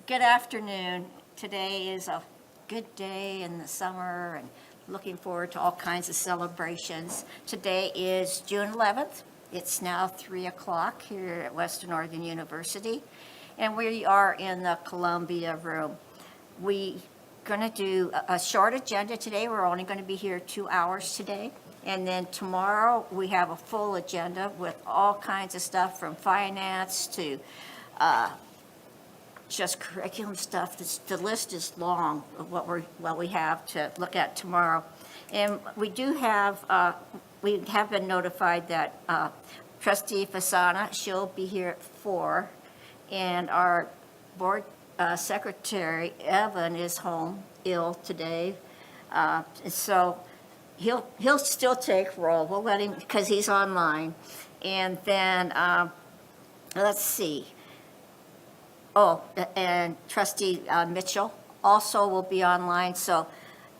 Good afternoon. Today is a good day in the summer and looking forward to all kinds of celebrations. Today is June 11th. It's now 3 o'clock here at Western Oregon University, and we are in the Columbia room. We're going to do a short agenda today. We're only going to be here 2 hours today. And then tomorrow, we have a full agenda with all kinds of stuff from finance to just curriculum stuff. The list is long of what we have to look at tomorrow. And we have been notified that Trustee Fasana, she'll be here at 4, and our board secretary, Evan, is home ill today. So he'll still take roll. We'll let him, because he's online. And then, let's see. Oh, and Trustee Mitchell also will be online, so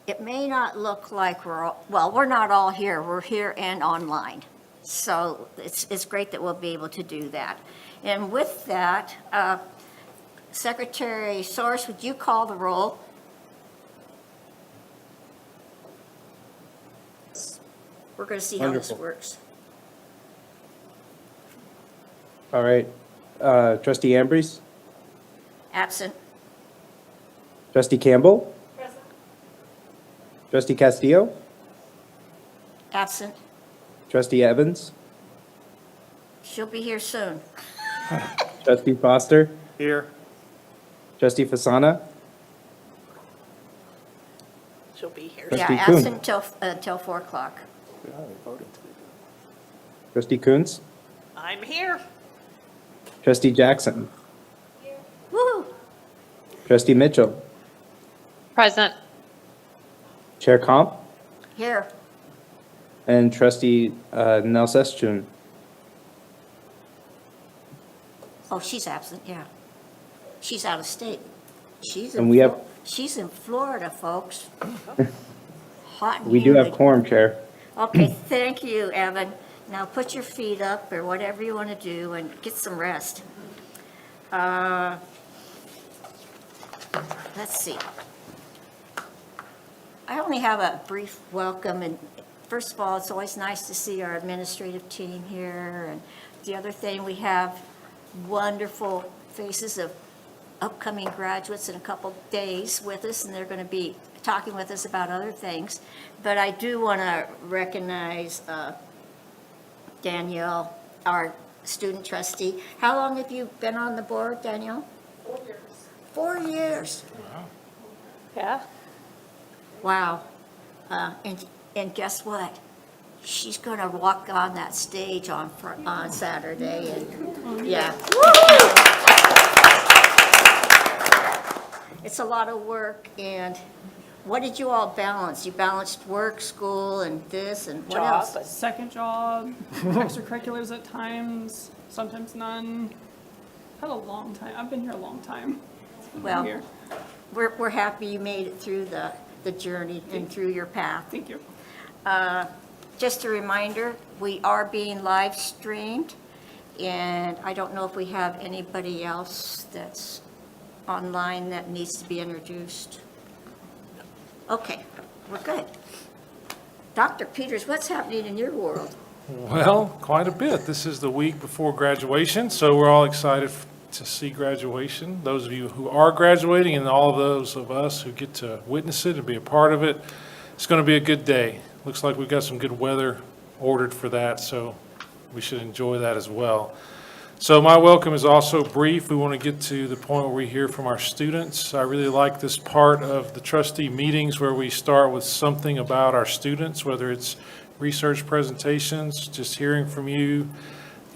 it may not look like we're not all here. We're here and online. So it's great that we'll be able to do that. And with that, Secretary Source, would you call the roll? We're going to see how this works. All right. Trustee Ambrose? Absent. Trustee Campbell? Present. Trustee Castillo? Absent. Trustee Evans? She'll be here soon. Trustee Foster? Here. Trustee Fasana? She'll be here. Trustee Yeah, Kuhn. absent until 4 o'clock. Trustee Kuntz? I'm here. Trustee Jackson? Woo! Trustee Mitchell? Present. Chair Comp? Here. And Trustee Nelsestun? Oh, she's absent, yeah. She's out of state. And we have- She's in Florida, folks. Hot and We do have humid. quorum, Chair. Okay, thank you, Evan. Now put your feet up or whatever you want to do and get some rest. Let's see. I only have a brief welcome, and first of all, it's always nice to see our administrative team here. And the other thing, we have wonderful faces of upcoming graduates in a couple days with us, and they're going to be talking with us about other things. But I do want to recognize Danielle, our student trustee. How long have you been on the board, Danielle? 4 years. 4 years. Yeah. Wow. And guess what? She's going to walk on that stage on Saturday, and yeah. It's a lot of work, and what did you all balance? You balanced work, school, and this, and what else? Second job, extracurriculars at times, sometimes none. Had a long time. I've been here a long time. Well, Here. we're happy you made it through the journey and through your path. Thank you. Just a reminder, we are being live streamed, and I don't know if we have anybody else that's online that needs to be introduced. Okay, we're good. Dr. Peters, what's happening in your world? Well, quite a bit. This is the week before graduation, so we're all excited to see graduation. Those of you who are graduating and all of those of us who get to witness it and be a part of it, it's going to be a good day. Looks like we've got some good weather ordered for that, so we should enjoy that as well. So my welcome is also brief. We want to get to the point where we hear from our students. I really like this part of the trustee meetings where we start with something about our students, whether it's research presentations, just hearing from you.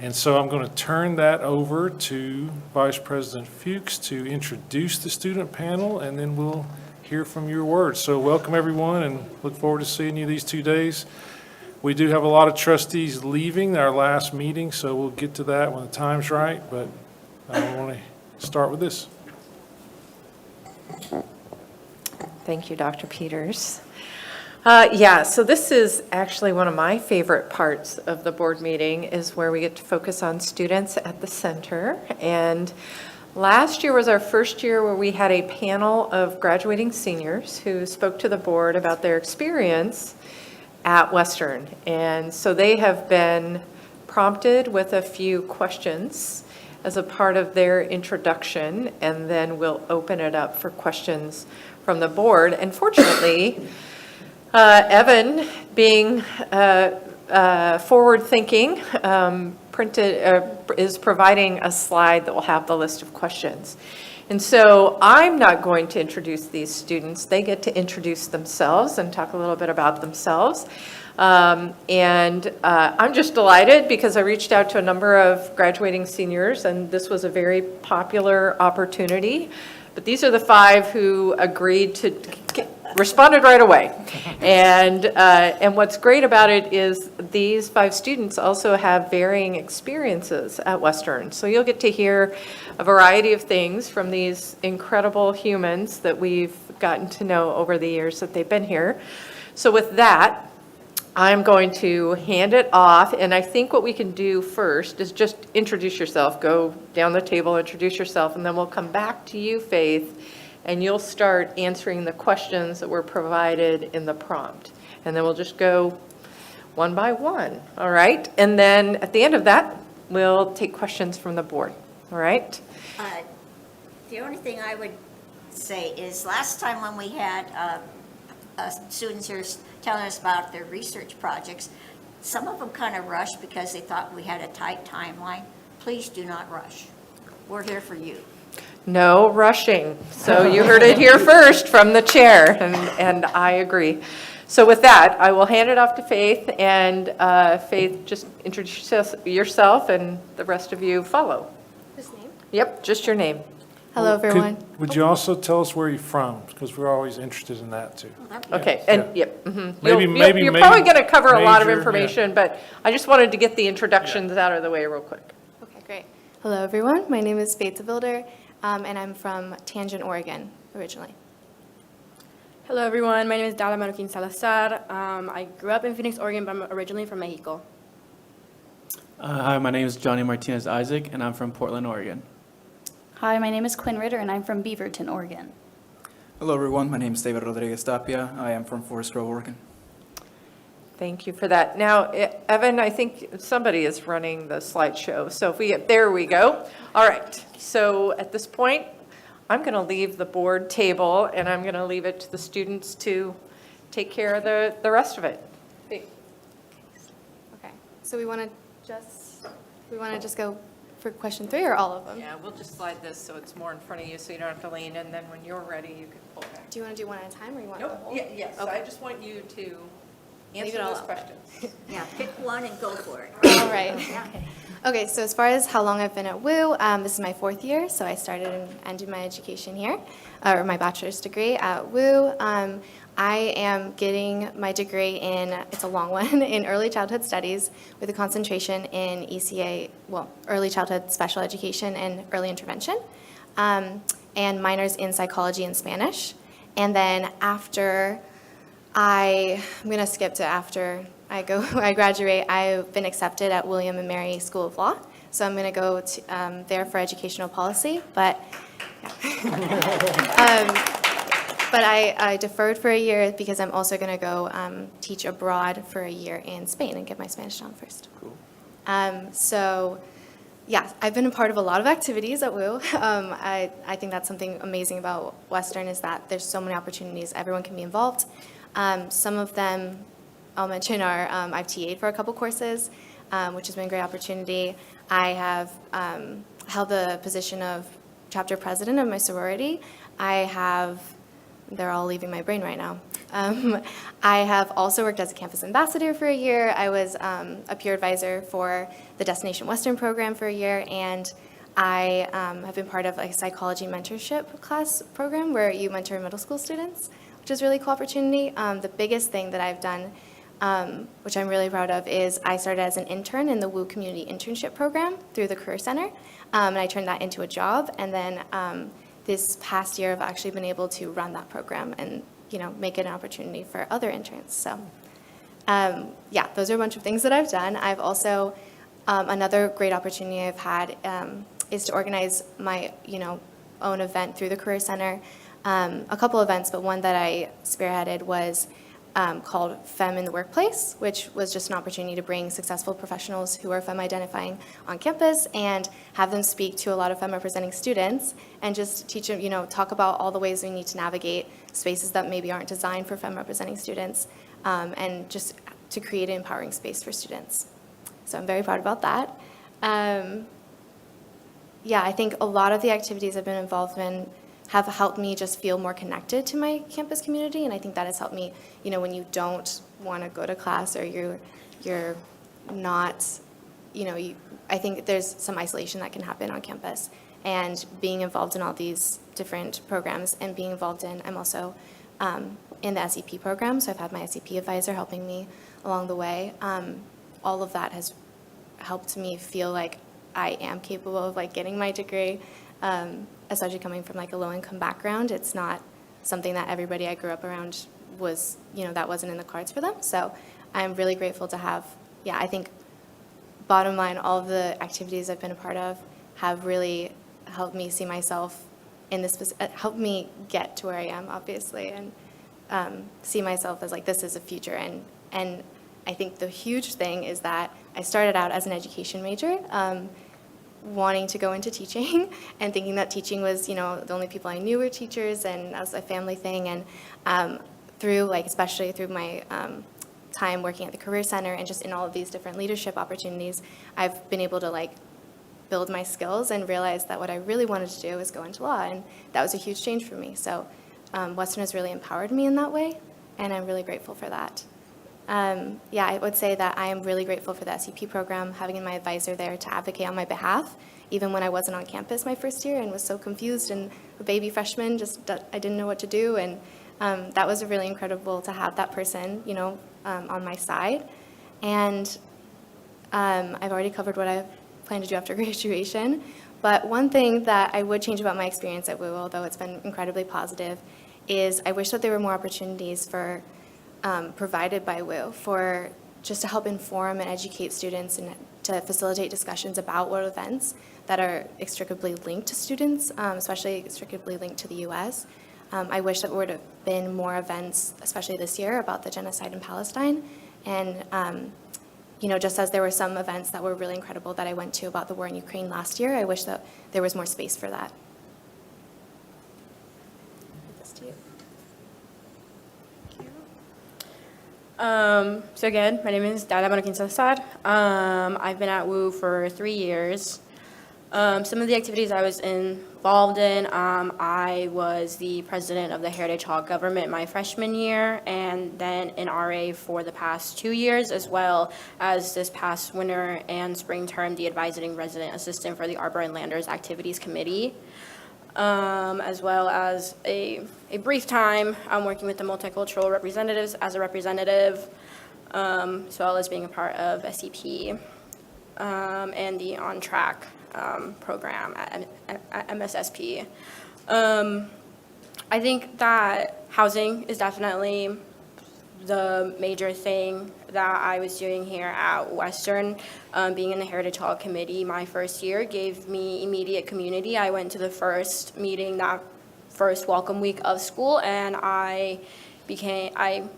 And so I'm going to turn that over to Vice President Fuchs to introduce the student panel, and then we'll hear from your words. So welcome, everyone, and look forward to seeing you these 2 days. We do have a lot of trustees leaving our last meeting, so we'll get to that when the time's right, but I want to start with this. Thank you, Dr. Peters. So this is actually one of my favorite parts of the board meeting, is where we get to focus on students at the center. And Last year was our first year where we had a panel of graduating seniors who spoke to the board about their experience at Western. And so they have been prompted with a few questions as a part of their introduction, and then we'll open it up for questions from the board. And fortunately, Evan, being forward-thinking, is providing a slide that will have the list of questions. And so I'm not going to introduce these students. They get to introduce themselves and talk a little bit about themselves. I'm just delighted because I reached out to a number of graduating seniors, and this was a very popular opportunity. But these are the 5 who agreed to responded right away. And what's great about it is these 5 students also have varying experiences at Western. So you'll get to hear a variety of things from these incredible humans that we've gotten to know over the years that they've been here. So with that, I'm going to hand it off, and I think what we can do first is just introduce yourself. Go down the table, introduce yourself, and then we'll come back to you, Faith, and you'll start answering the questions that were provided in the prompt. And then we'll just go one by one, all right? And then at the end of that, we'll take questions from the board, all right? The only thing I would say is last time when we had students here telling us about their research projects, some of them kind of rushed because they thought we had a tight timeline. Please do not rush. We're here for you. No rushing. So you heard it here first from the chair, and I agree. So with that, I will hand it off to Faith, and Faith, just introduce yourself, and the rest of you follow. His name? Yep, just your name. Hello, everyone. Would you also tell us where you're from? Because we're always interested in that, too. Okay, and, yep. mhm. Maybe You're probably going to cover a lot of major, yeah. information, but I just wanted to get the introductions out of the way real quick. Okay, great. Hello, everyone. My name is Faith Wilder, and I'm from Tangent, Oregon, originally. Hello, everyone. My name is Dara Marroquin Salazar. I grew up in Phoenix, Oregon, but I'm originally from Mexico. Hi, my name is Johnny Martinez Isaac, and I'm from Portland, Oregon. Hi, my name is Quinn Ritter, and I'm from Beaverton, Oregon. Hello, everyone. My name is David Rodriguez Tapia. I am from Forest Grove, Oregon. Thank you for that. Now, Evan, I think somebody is running the slideshow, so if we get, there we go. All right, so at this point, I'm going to leave the board table, and I'm going to leave it to the students to take care of the rest of it. Okay. So we want to just go for question 3 or all of them? Yeah, we'll just slide this so it's more in front of you, so you don't have to lean, and then when you're ready, you can pull back. Do you want to do one at a time, or you want Nope, the whole? yes, Okay. I just want you to Leave answer it all those up. questions. Yeah, pick one and go for it. All right. Okay, so as far as how long I've been at WOU, this is my 4th year, so I started and ended my education here, or my bachelor's degree at WOU. I am getting my degree in, it's a long one, in early childhood studies with a concentration in ECA, well, early childhood special education and early intervention, and minors in psychology and Spanish. And then after I'm going to skip to after I graduate, I've been accepted at William and Mary School of Law. So I'm going to go to, there for educational policy, but yeah. But I deferred for a year because I'm also going to go teach abroad for a year in Spain and get my Spanish down first. Cool. So, yeah, I've been a part of a lot of activities at WOU. I think that's something amazing about Western is that there's so many opportunities. Everyone can be involved. Some of them, I'll mention, are I've TA'd for a couple courses, which has been a great opportunity. I have held the position of chapter president of my sorority. They're all leaving my brain right now. I have also worked as a campus ambassador for a year. I was a peer advisor for the Destination Western program for a year, and I have been part of a psychology mentorship class program where you mentor middle school students, which is a really cool opportunity. The biggest thing that I've done, which I'm really proud of, is I started as an intern in the WOU Community Internship Program through the Career Center, and I turned that into a job, and then this past year, I've actually been able to run that program and, make it an opportunity for other interns. So, yeah, those are a bunch of things that I've done. I've also, another great opportunity I've had is to organize my, own event through the Career Center. A couple events, but one that I spearheaded was called Femme in the Workplace, which was just an opportunity to bring successful professionals who are femme identifying on campus and have them speak to a lot of femme representing students and just teach them, talk about all the ways we need to navigate spaces that maybe aren't designed for femme representing students, and just to create an empowering space for students. So I'm very proud about that. Yeah, I think a lot of the activities I've been involved in have helped me just feel more connected to my campus community, and I think that has helped me, when you don't want to go to class or you're not, I think there's some isolation that can happen on campus, and being involved in all these different programs and being involved in, I'm also in the SEP program, so I've had my SEP advisor helping me along the way. All of that has helped me feel like I am capable of getting my degree. Especially coming from a low-income background, it's not something that everybody I grew up around was, that wasn't in the cards for them. So I'm really grateful to have, I think, bottom line, all of the activities I've been a part of have really helped me see myself in this, helped me get to where I am, obviously, and see myself as this is a future. And I think the huge thing is that I started out as an education major, wanting to go into teaching and thinking that teaching was, the only people I knew were teachers and that was a family thing. And through, especially through my time working at the Career Center and just in all of these different leadership opportunities, I've been able to build my skills and realize that what I really wanted to do was go into law, and that was a huge change for me. So Western has really empowered me in that way, and I'm really grateful for that. I would say that I am really grateful for the SEP program, having my advisor there to advocate on my behalf, even when I wasn't on campus my first year and was so confused and a baby freshman, I didn't know what to do. And that was really incredible to have that person, on my side. And I've already covered what I plan to do after graduation. But one thing that I would change about my experience at WOU, although it's been incredibly positive, is I wish that there were more opportunities for provided by WOU for just to help inform and educate students and to facilitate discussions about world events that are inextricably linked to students, especially inextricably linked to the U.S. I wish that there would have been more events, especially this year, about the genocide in Palestine. And, just as there were some events that were really incredible that I went to about the war in Ukraine last year, I wish that there was more space for that. So again, my name is Dada Manokin Salazar. I've been at WOU for 3 years. Some of the activities I was involved in, I was the president of the Heritage Hall Government my freshman year, and then an RA for the past 2 years, as well as this past winter and spring term, the advising resident assistant for the Arbor and Landers Activities Committee. As well as a brief time working with the multicultural representatives as a representative, as well as being a part of SEP and the On Track program at MSSP. I think that housing is definitely the major thing that I was doing here at Western. Being in the Heritage Hall Committee my first year gave me immediate community. I went to the first meeting, that first welcome week of school, and I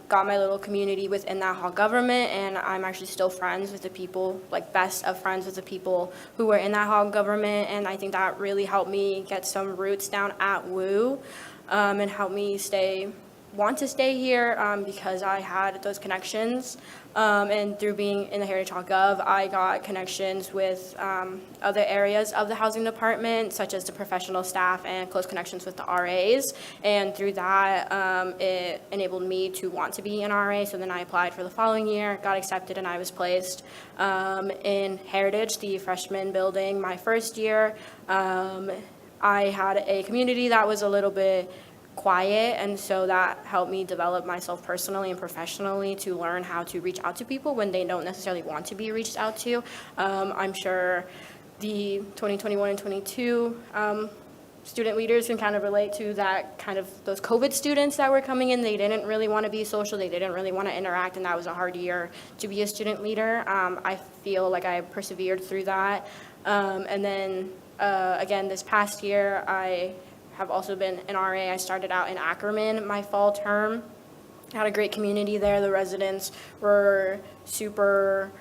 got my little community within that hall government, and I'm actually still friends with the people, best of friends with the people who were in that hall government, and I think that really helped me get some roots down at WOU, and helped me want to stay here because I had those connections, and through being in the Heritage Hall Gov, I got connections with other areas of the housing department, such as the professional staff and close connections with the RAs, and through that, it enabled me to want to be an RA, so then I applied for the following year, got accepted, and I was placed in Heritage, the freshman building, my first year. I had a community that was a little bit quiet, and so that helped me develop myself personally and professionally to learn how to reach out to people when they don't necessarily want to be reached out to. I'm sure the 2021 and 22 student leaders can kind of relate to that, those COVID students that were coming in. They didn't really want to be social, they didn't really want to interact, and that was a hard year to be a student leader. I feel like I persevered through that, and then again, this past year, I have also been an RA. I started out in Ackerman my fall term. Had a great community there. The residents were super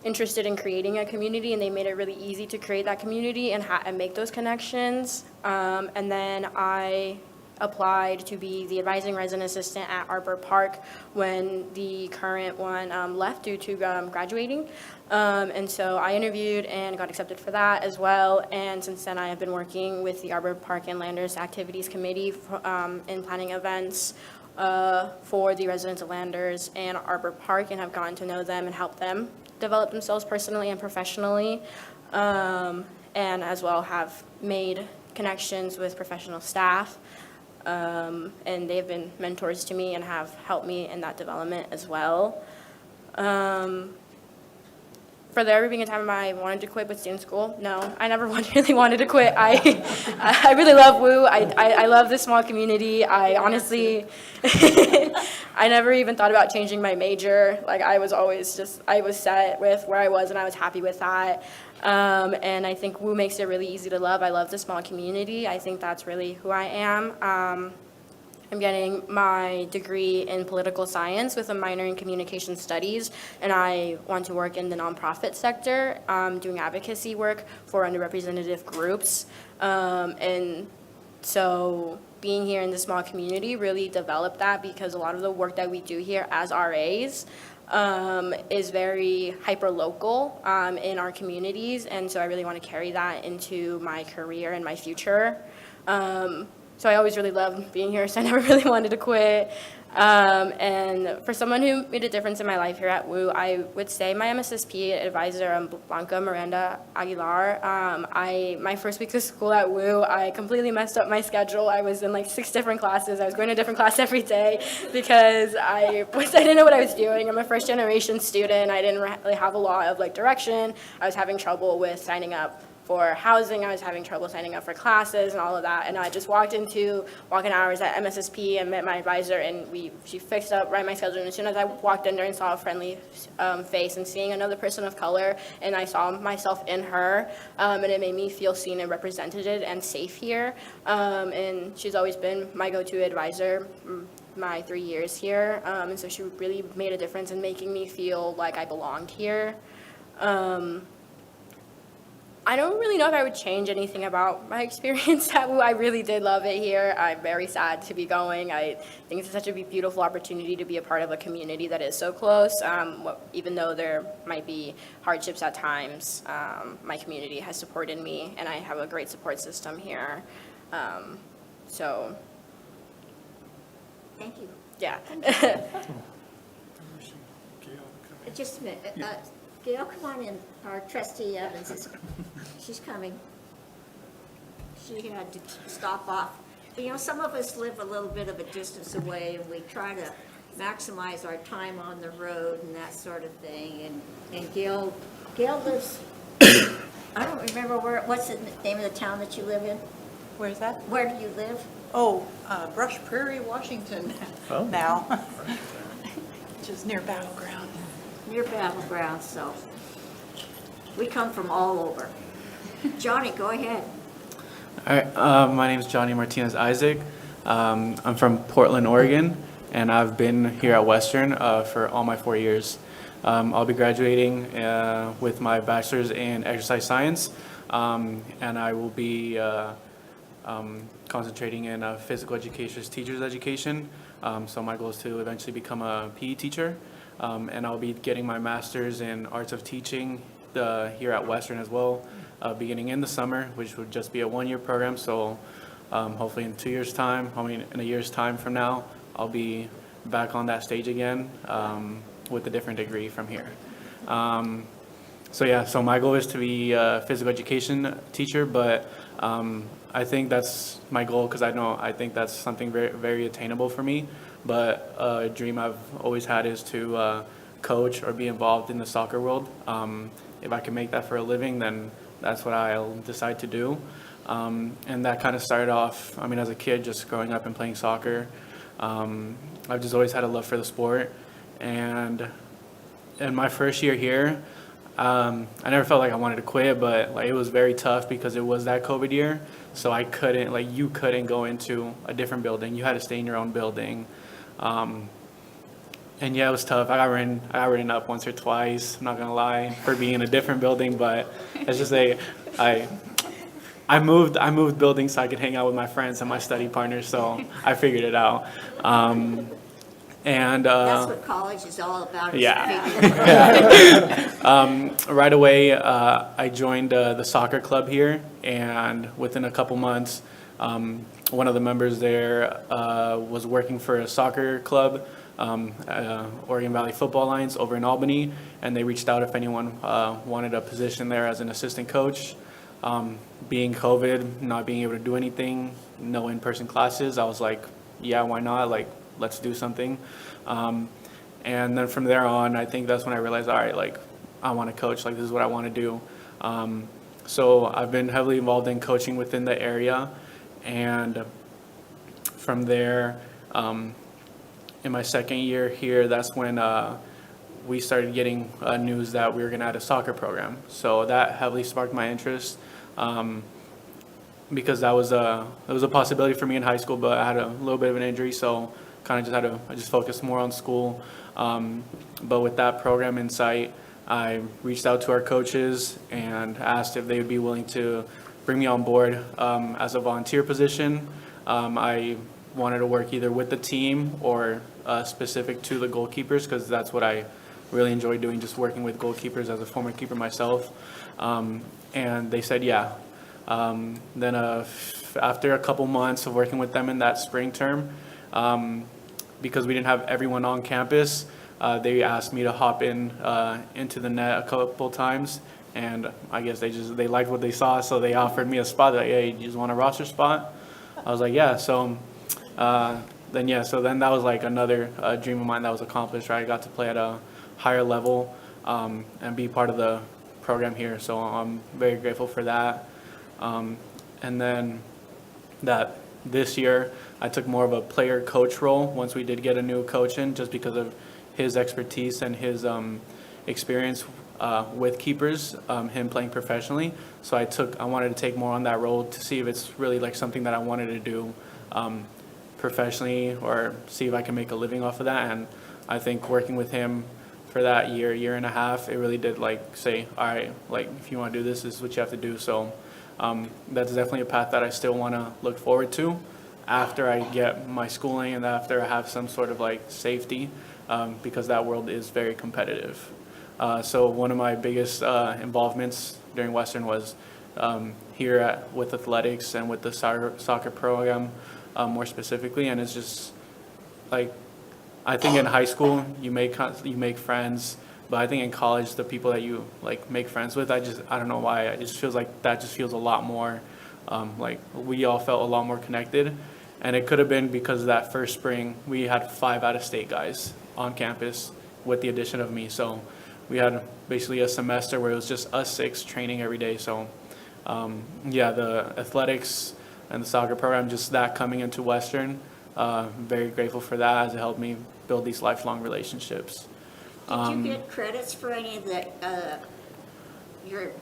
interested in creating a community, and they made it really easy to create that community and make those connections. And then I applied to be the advising resident assistant at Arbor Park when the current one left due to graduating. And so I interviewed and got accepted for that as well. And since then, I have been working with the Arbor Park and Landers Activities Committee in planning events for the residents of Landers and Arbor Park, and have gotten to know them and help them develop themselves personally and professionally, and as well have made connections with professional staff. And they've been mentors to me and have helped me in that development as well. For there ever being a time I wanted to quit with student school, no, I never really wanted to quit. I really love WOU. I love this small community. I honestly, I never even thought about changing my major. Like, I was always I was set with where I was, and I was happy with that. And I think WOU makes it really easy to love. I love the small community. I think that's really who I am. I'm getting my degree in political science with a minor in communication studies, and I want to work in the nonprofit sector, doing advocacy work for underrepresented groups. And so being here in the small community really developed that, because a lot of the work that we do here as RAs is very hyper-local in our communities, and so I really want to carry that into my career and my future. So I always really loved being here, so I never really wanted to quit. And for someone who made a difference in my life here at WOU, I would say my MSSP advisor, Blanca Miranda Aguilar. My first week of school at WOU, I completely messed up my schedule. I was in like 6 different classes. I was going to a different class every day because I didn't know what I was doing. I'm a first generation student. I didn't really have a lot of like direction. I was having trouble with signing up for housing. I was having trouble signing up for classes and all of that. And I just walked into walk-in hours at MSSP and met my advisor, and she fixed up right my schedule. And as soon as I walked in there and saw a friendly face and seeing another person of color, and I saw myself in her, and it made me feel seen and represented and safe here. And she's always been my go-to advisor my 3 years here. And so she really made a difference in making me feel like I belonged here. I don't really know if I would change anything about my experience at WOU. I really did love it here. I'm very sad to be going. I think it's such a beautiful opportunity to be a part of a community that is so close. Even though there might be hardships at times, my community has supported me, and I have a great support system here. So, Thank you. yeah. Just a minute. Gail, come on in. Our trustee Evans she's coming. She had to stop off. But, you know, some of us live a little bit of a distance away, and we try to maximize our time on the road and that sort of thing. And Gail lives, I don't remember what's the name of the town that you live in? Where's that? Where do you live? Oh, Brush Prairie, Washington now, which is near Battleground. Near Battleground, so we come from all over. Johnny, go ahead. All right, my name is Johnny Martinez Isaac. I'm from Portland, Oregon, and I've been here at Western for all my 4 years. I'll be graduating with my bachelor's in exercise science, and I will be concentrating in physical education, teacher's education. So my goal is to eventually become a PE teacher. And I'll be getting my master's in arts of teaching here at Western as well, beginning in the summer, which would just be a 1-year program. So hopefully in 2 years' time, in a year's time from now, I'll be back on that stage again with a different degree from here. So my goal is to be a physical education teacher, but I think that's my goal because I think that's something very, very attainable for me. But a dream I've always had is to coach or be involved in the soccer world. If I can make that for a living, then that's what I'll decide to do. And that kind of started off, as a kid, just growing up and playing soccer. I've just always had a love for the sport. And in my first year here, I never felt like I wanted to quit, but like it was very tough because it was that COVID year. So I couldn't, like, you couldn't go into a different building. You had to stay in your own building. And yeah, it was tough. I got written up once or twice, I'm not gonna lie, for being in a different building, but let's just say I moved buildings so I could hang out with my friends and my study partners, so I figured it out. That's what college is all about. is Yeah. figuring- Right away, I joined the soccer club here, and within a couple months, one of the members there was working for a soccer club, Oregon Valley Football Alliance over in Albany, and they reached out if anyone wanted a position there as an assistant coach. Being COVID, not being able to do anything, no in-person classes, I was like, yeah, why not? Like, let's do something. And then from there on, I think that's when I realized, all right, like, I want to coach, like, this is what I want to do. So I've been heavily involved in coaching within the area, and from there, in my second year here, that's when we started getting news that we were going to add a soccer program. So that heavily sparked my interest, because that was a possibility for me in high school, but I had a little bit of an injury, so kind of I just focused more on school. But with that program in sight, I reached out to our coaches and asked if they would be willing to bring me on board as a volunteer position. I wanted to work either with the team or specific to the goalkeepers, because that's what I really enjoy doing, just working with goalkeepers as a former keeper myself. And they said, yeah. Then after a couple months of working with them in that spring term, because we didn't have everyone on campus, they asked me to hop into the net a couple times, and I guess they liked what they saw, so they offered me a spot. Like, hey, you just want a roster spot? I was like, yeah. So then that was like another dream of mine that was accomplished. Right, I got to play at a higher level and be part of the program here. So I'm very grateful for that. And then this year, I took more of a player coach role once we did get a new coach in, just because of his expertise and his experience with keepers, him playing professionally. So I wanted to take more on that role to see if it's really like something that I wanted to do professionally, or see if I can make a living off of that. And I think working with him for that year and a half, it really did like say, all right, like if you want to do this, this is what you have to do. So that's definitely a path that I still want to look forward to after I get my schooling and after I have some sort of like safety, because that world is very competitive. So one of my biggest involvements during Western was here with athletics and with the soccer program more specifically. And it's just like, I think in high school you make friends, but I think in college the people that you like make friends with, I don't know why, it just feels like that just feels a lot more like we all felt a lot more connected. And it could have been because that first spring we had 5 out-of-state guys on campus with the addition of me. So we had basically a semester where it was just us 6 training every day. So the athletics and the soccer program, just that coming into Western, very grateful for that, as it helped me build these lifelong relationships. Did you get credits for any of your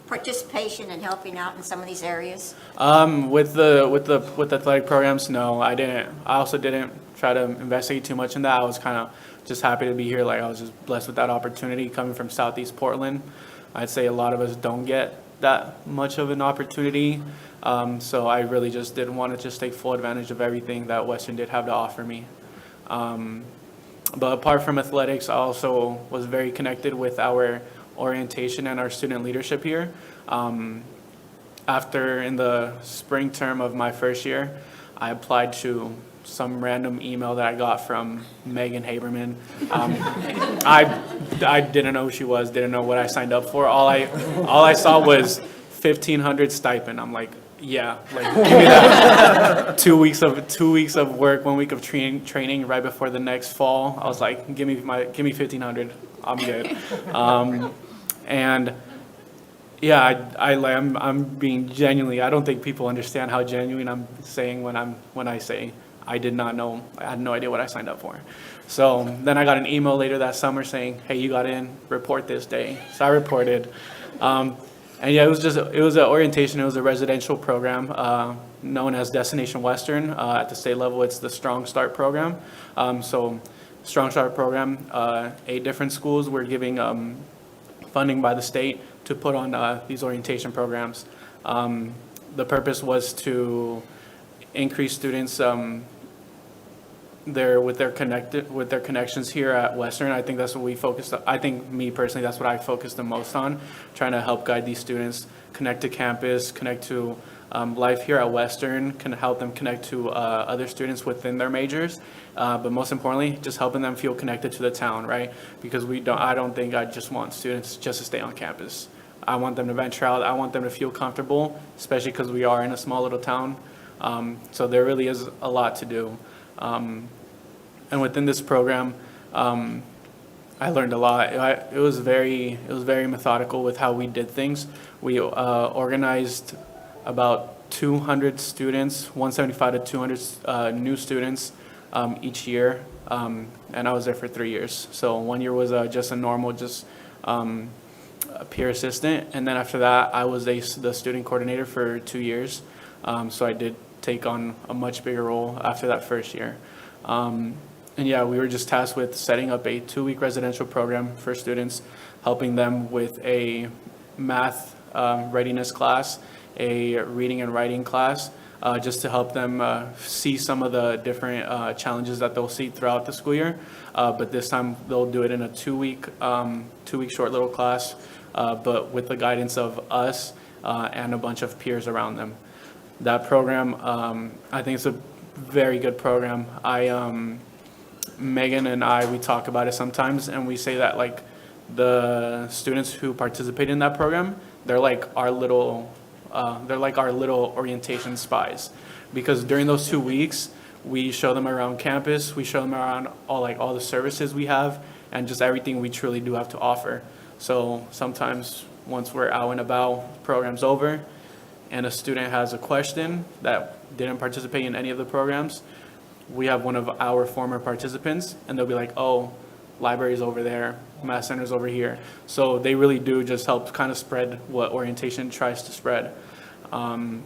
participation in helping out in some of these areas? With the athletic programs, no, I didn't. I also didn't try to investigate too much in that. I was kind of just happy to be here. Like, I was just blessed with that opportunity coming from Southeast Portland. I'd say a lot of us don't get that much of an opportunity. So I really just didn't want to just take full advantage of everything that Western did have to offer me. But apart from athletics, I also was very connected with our orientation and our student leadership here. After, in the spring term of my first year, I applied to some random email that I got from Megan Haberman. I didn't know who she was, didn't know what I signed up for. All I saw was 1,500 stipend. I'm like, yeah, like give me that. 2 weeks of work, 1 week of training right before the next fall. I was like, give me 1,500. I'm good. And yeah, I'm being genuinely. I don't think people understand how genuine I'm saying when I say I did not know, I had no idea what I signed up for. So then I got an email later that summer saying, hey, you got in, report this day. So I reported. And yeah, it was an orientation. It was a residential program known as Destination Western. At the state level, it's the Strong Start program. So Strong Start program, 8 different schools were giving funding by the state to put on these orientation programs. The purpose was to increase students with their connections here at Western. I think that's what we focused on. I think me personally, that's what I focused the most on, trying to help guide these students connect to campus, connect to life here at Western, can help them connect to other students within their majors, but most importantly, just helping them feel connected to the town, right? Because I don't think I just want students just to stay on campus. I want them to venture out. I want them to feel comfortable, especially because we are in a small little town. So there really is a lot to do. And within this program, I learned a lot. It was very methodical with how we did things. We organized about 200 students, 175 to 200 new students each year, and I was there for 3 years. So 1 year was just a normal, a peer assistant, and then after that, I was the student coordinator for 2 years. So I did take on a much bigger role after that first year. And yeah, we were just tasked with setting up a 2-week residential program for students, helping them with a math readiness class, a reading and writing class, just to help them see some of the different challenges that they'll see throughout the school year. But this time they'll do it in a 2-week short little class, but with the guidance of us and a bunch of peers around them. That program, I think it's a very good program. Megan and I, we talk about it sometimes, and we say that like the students who participate in that program, they're like our little orientation spies, because during those 2 weeks, we show them around campus, we show them around all the services we have, and just everything we truly do have to offer. So sometimes once we're out and about, program's over, and a student has a question that didn't participate in any of the programs, we have one of our former participants, and they'll be like, oh, library's over there, math center's over here. So they really do just help kind of spread what orientation tries to spread. And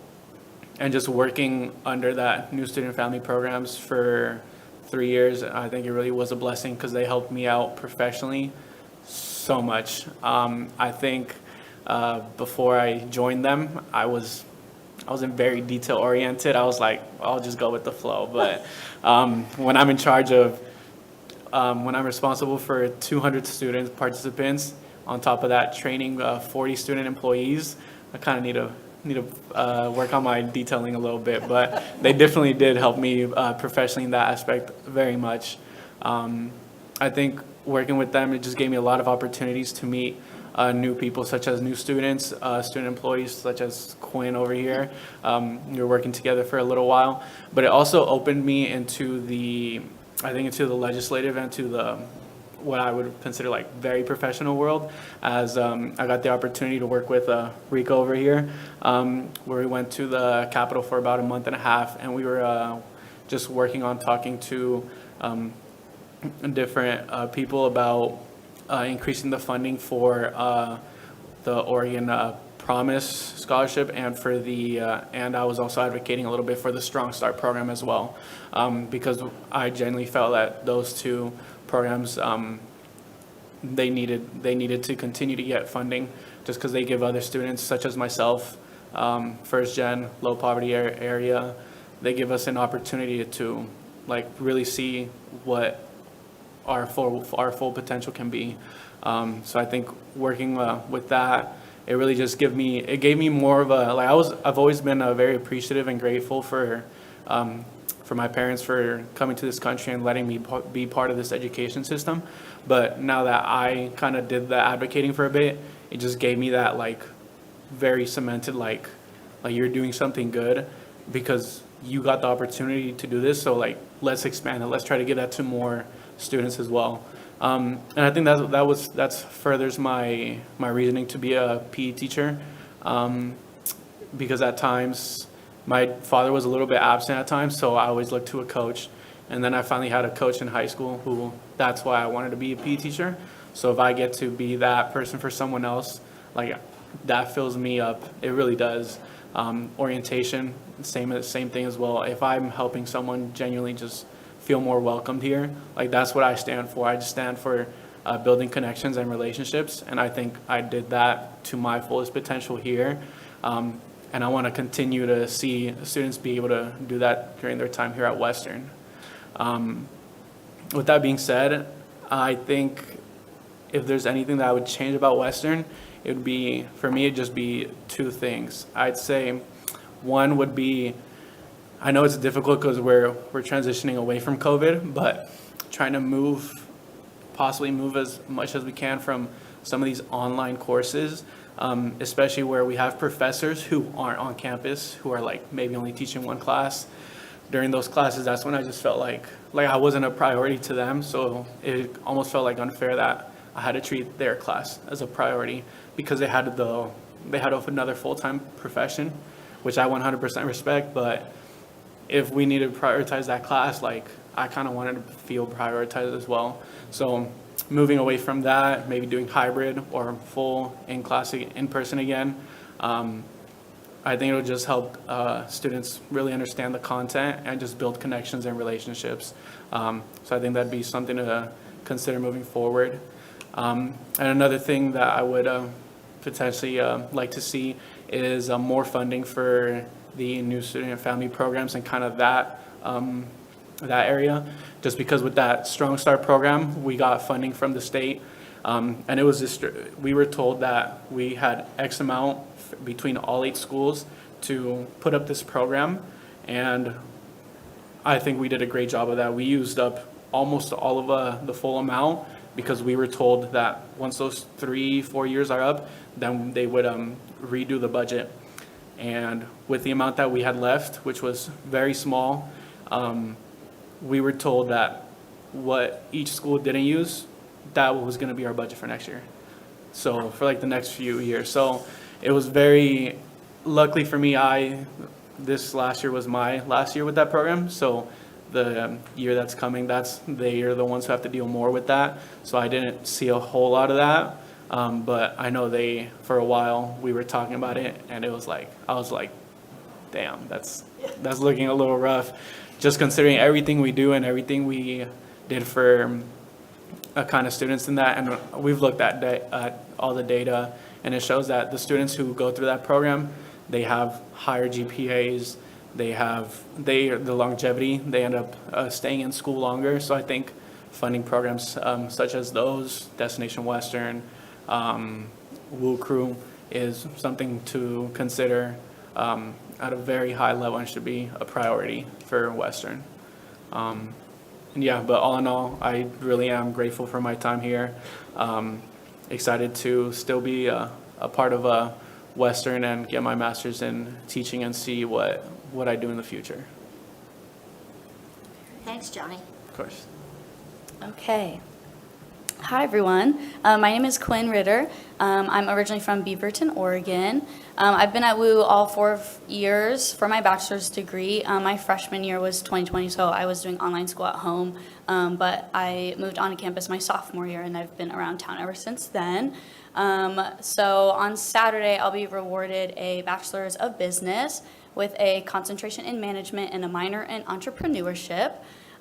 just working under that new student family programs for 3 years, I think it really was a blessing, because they helped me out professionally so much. I think before I joined them, I wasn't very detail oriented. I was like, I'll just go with the flow. But when I'm in charge of, when I'm responsible for 200 student participants, on top of that training 40 student employees, I kind of need to work on my detailing a little bit. But they definitely did help me professionally in that aspect very much. I think working with them, it just gave me a lot of opportunities to meet new people, such as new students, student employees, such as Quinn over here. We were working together for a little while, but it also opened me into the legislative and to the, what I would consider like very professional world, as I got the opportunity to work with Rico over here, where we went to the Capitol for about a month and a half, and we were just working on talking to different people about increasing the funding for the Oregon Promise Scholarship, and for the and I was also advocating a little bit for the Strong Start program as well, because I genuinely felt that those two programs they needed to continue to get funding, just because they give other students such as myself, first gen, low poverty area, they give us an opportunity to like really see what our full potential can be. So I think working with that, it really just gave me more of a, like I've always been very appreciative and grateful for my parents for coming to this country and letting me be part of this education system. But now that I kind of did the advocating for a bit, it just gave me that like very cemented like you're doing something good because you got the opportunity to do this. So like let's expand it. Let's try to give that to more students as well. And I think that's furthers my reasoning to be a PE teacher, because at times my father was a little bit absent at times, so I always looked to a coach. And then I finally had a coach in high school who, that's why I wanted to be a PE teacher. So if I get to be that person for someone else, like, that fills me up. It really does. Orientation, same thing as well. If I'm helping someone genuinely just feel more welcomed here, like, that's what I stand for. I just stand for building connections and relationships, and I think I did that to my fullest potential here. And I want to continue to see students be able to do that during their time here at Western. With that being said, I think if there's anything that I would change about Western, it would be, for me, it'd just be two things. I'd say one would be, I know it's difficult because we're transitioning away from COVID, but trying to possibly move as much as we can from some of these online courses, especially where we have professors who aren't on campus, who are like maybe only teaching one class. During those classes, that's when I just felt like I wasn't a priority to them, so it almost felt like unfair that I had to treat their class as a priority because they had another full-time profession, which I 100% respect. But if we need to prioritize that class, like, I kind of wanted to feel prioritized as well. So moving away from that, maybe doing hybrid or full in-class, in-person again, I think it'll just help students really understand the content and just build connections and relationships. So I think that'd be something to consider moving forward. And another thing that I would potentially like to see is more funding for the new student and family programs and kind of that area. Just because with that Strong Start program, we got funding from the state. And it was just, we were told that we had X amount between all 8 schools to put up this program. And I think we did a great job of that. We used up almost all of the full amount because we were told that once those 3-4 years are up, then they would redo the budget. And with the amount that we had left, which was very small, we were told that what each school didn't use, that was going to be our budget for next year. So for like the next few years. So it was very, luckily for me, this last year was my last year with that program. So the year that's coming, they are the ones who have to deal more with that. So I didn't see a whole lot of that. But I know for a while, we were talking about it, and I was like, damn, that's looking a little rough. Just considering everything we do and everything we did for kind of students in that. And we've looked at all the data, and it shows that the students who go through that program, they have higher GPAs, the longevity, they end up staying in school longer. So I think funding programs such as those, Destination Western, WOU Crew, is something to consider at a very high level and should be a priority for Western. But all in all, I really am grateful for my time here. Excited to still be a part of Western and get my master's in teaching and see what I do in the future. Thanks, Johnny. Of course. Okay. Hi, everyone. My name is Quinn Ritter. I'm originally from Beaverton, Oregon. I've been at WOU all 4 years for my bachelor's degree. My freshman year was 2020, so I was doing online school at home. But I moved on to campus my sophomore year, and I've been around town ever since then. So on Saturday, I'll be rewarded a bachelor's of business with a concentration in management and a minor in entrepreneurship.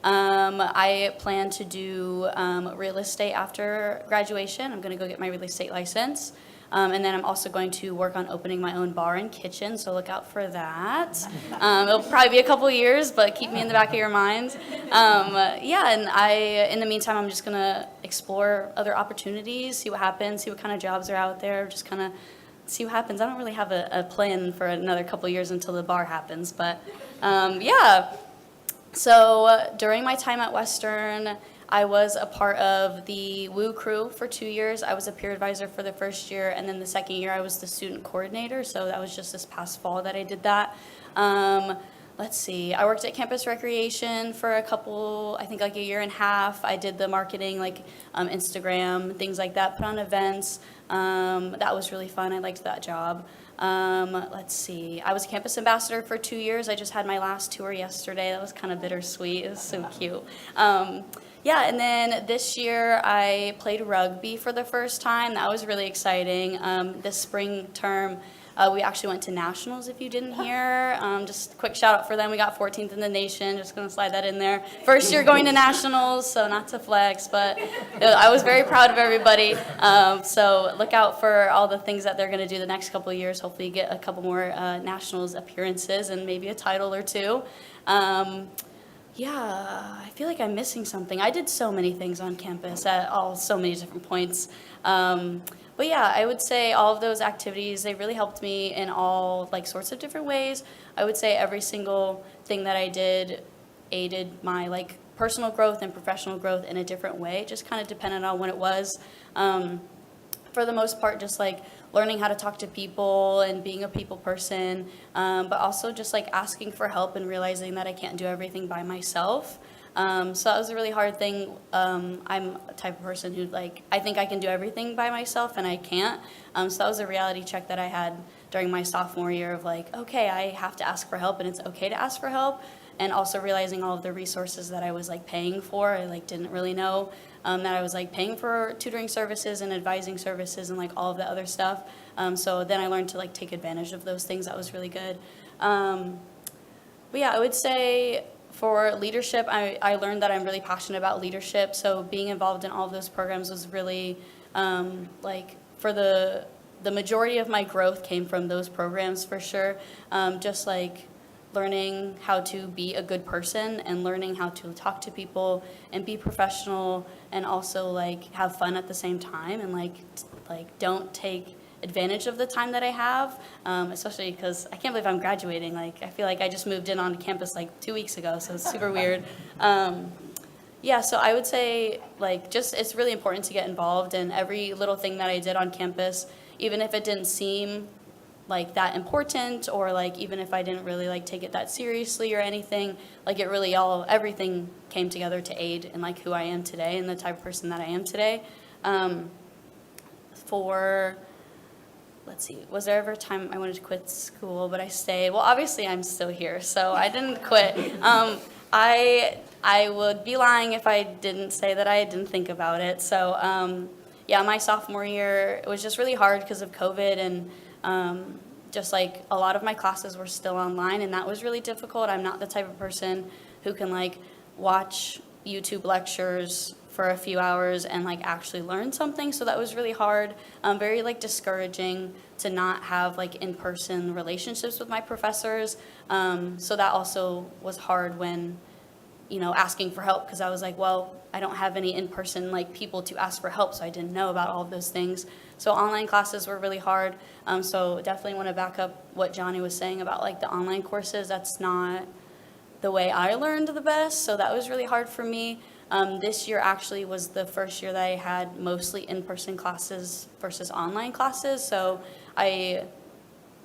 I plan to do real estate after graduation. I'm going to go get my real estate license. And then I'm also going to work on opening my own bar and kitchen, so look out for that. It'll probably be a couple years, but keep me in the back of your minds. In the meantime, I'm just going to explore other opportunities, see what happens, see what kind of jobs are out there, just kind of see what happens. I don't really have a plan for another couple years until the bar happens, but So during my time at Western, I was a part of the WOU crew for 2 years. I was a peer advisor for the first year, and then the second year I was the student coordinator, so that was just this past fall that I did that. let's see, I worked at Campus Recreation for a couple, I think like a year and a half. I did the marketing, like Instagram, things like that, put on events. That was really fun. I liked that job. Let's see, I was a campus ambassador for 2 years. I just had my last tour yesterday. That was kind of bittersweet. It was so cute. Yeah, and then this year I played rugby for the first time. That was really exciting. This spring term, we actually went to nationals, if you didn't hear. Just a quick shout out for them. We got 14th in the nation. Just going to slide that in there. First year going to nationals, so not to flex, but I was very proud of everybody. So look out for all the things that they're going to do the next couple of years. Hopefully get a couple more nationals appearances and maybe a title or two. Yeah, I feel like I'm missing something. I did so many things on campus at so many different points. But yeah, I would say all of those activities, they really helped me in all like sorts of different ways. I would say every single thing that I did aided my like personal growth and professional growth in a different way. It just kind of depended on what it was. For the most part, just like learning how to talk to people and being a people person, but also just like asking for help and realizing that I can't do everything by myself. So that was a really hard thing. I'm a type of person who like, I think I can do everything by myself and I can't. So that was a reality check that I had during my sophomore year of like, okay, I have to ask for help and it's okay to ask for help. And also realizing all of the resources that I was like paying for, I like didn't really know that I was like paying for tutoring services and advising services and like all of the other stuff. So then I learned to like take advantage of those things. That was really good. But yeah, I would say for leadership, I learned that I'm really passionate about leadership. So being involved in all of those programs was really like for the majority of my growth came from those programs for sure. Just like learning how to be a good person and learning how to talk to people and be professional and also like have fun at the same time and like don't take advantage of the time that I have, especially because I can't believe I'm graduating. Like I feel like I just moved in on campus like 2 weeks ago, so it's super weird. Yeah, so I would say like just it's really important to get involved in every little thing that I did on campus, even if it didn't seem like that important or like even if I didn't really like take it that seriously or anything, like it really everything came together to aid in like who I am today and the type of person that I am today. Let's see, was there ever a time I wanted to quit school, but I stayed? Well, obviously I'm still here, so I didn't quit. I would be lying if I didn't say that I didn't think about it. So yeah, my sophomore year, it was just really hard because of COVID and just like a lot of my classes were still online and that was really difficult. I'm not the type of person who can like watch YouTube lectures for a few hours and like actually learn something. So that was really hard, very like discouraging to not have like in-person relationships with my professors. So that also was hard when, you know, asking for help because I was like, well, I don't have any in-person like people to ask for help, so I didn't know about all of those things. So online classes were really hard. So definitely want to back up what Johnny was saying about like the online courses. That's not the way I learned the best, so that was really hard for me. This year actually was the first year that I had mostly in-person classes versus online classes, so I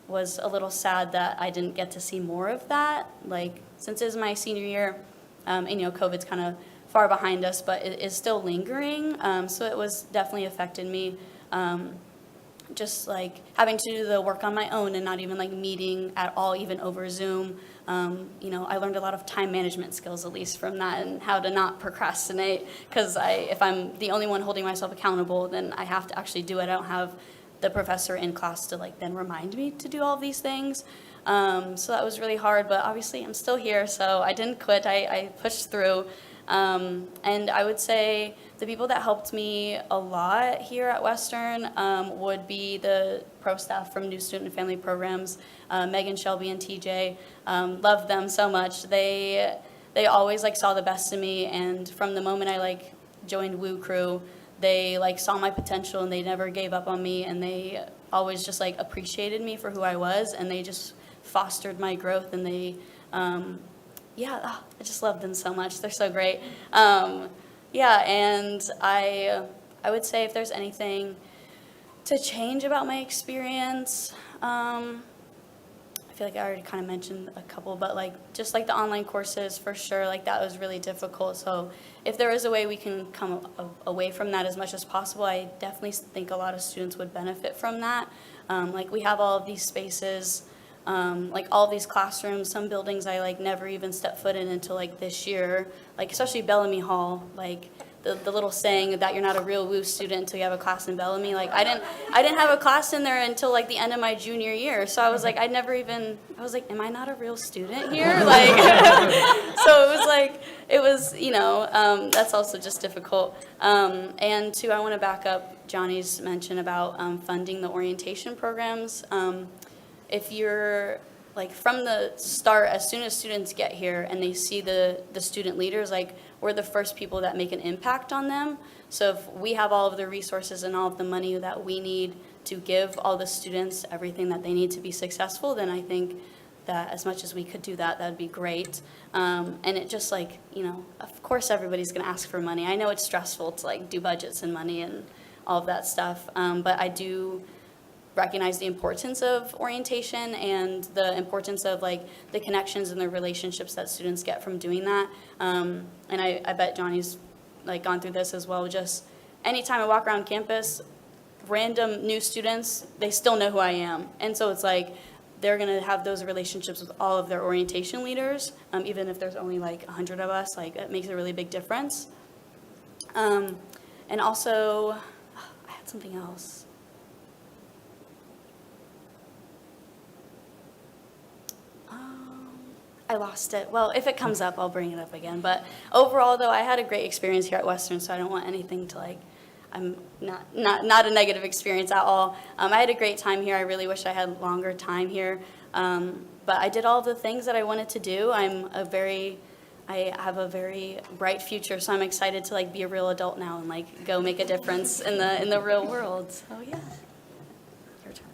was a little sad that I didn't get to see more of that. Like, since it's my senior year, and you know, COVID's kind of far behind us, but it is still lingering, so it was definitely affected me. Just like having to do the work on my own and not even like meeting at all, even over Zoom. You know, I learned a lot of time management skills, at least from that, and how to not procrastinate, because if I'm the only one holding myself accountable, then I have to actually do it. I don't have the professor in class to like then remind me to do all of these things. So that was really hard, but obviously I'm still here, so I didn't quit. I pushed through. And I would say the people that helped me a lot here at Western would be the pro staff from New Student and Family Programs, Megan, Shelby, and TJ. Love them so much. They always like saw the best in me, and from the moment I like joined WOU Crew, they like saw my potential and they never gave up on me, and they always just like appreciated me for who I was, and they just fostered my growth, and they I just love them so much. They're so great. Yeah, and I would say if there's anything to change about my experience, I feel like I already kind of mentioned a couple, but like, just like the online courses, for sure, like that was really difficult. So if there is a way we can come away from that as much as possible, I definitely think a lot of students would benefit from that. Like, we have all of these spaces, like all of these classrooms, some buildings I like never even stepped foot in until like this year, like especially Bellamy Hall, like the little saying that you're not a real WOU student until you have a class in Bellamy. Like, I didn't have a class in there until like the end of my junior year. So I was like, I was like, am I not a real student here? Like, so it was, you know, that's also just difficult. And two, I want to back up Johnny's mention about funding the orientation programs. If you're, like, from the start, as soon as students get here and they see the student leaders, like, we're the first people that make an impact on them. So if we have all of the resources and all of the money that we need to give all the students everything that they need to be successful, then I think that as much as we could do that, that'd be great. And it just, like, you know, of course everybody's gonna ask for money. I know it's stressful to, like, do budgets and money and all of that stuff, but I do recognize the importance of orientation and the importance of like the connections and the relationships that students get from doing that. And I bet Johnny's like gone through this as well. Just anytime I walk around campus, random new students, they still know who I am. And so it's like they're gonna have those relationships with all of their orientation leaders, even if there's only like 100 of us, like it makes a really big difference. And also, I had something else. I lost it. Well, if it comes up, I'll bring it up again. But overall, though, I had a great experience here at Western, so I don't want anything to like, I'm not a negative experience at all. I had a great time here. I really wish I had longer time here. But I did all the things that I wanted to do. I have a very bright future, so I'm excited to like be a real adult now and like go make a difference in the real world. So yeah, your turn.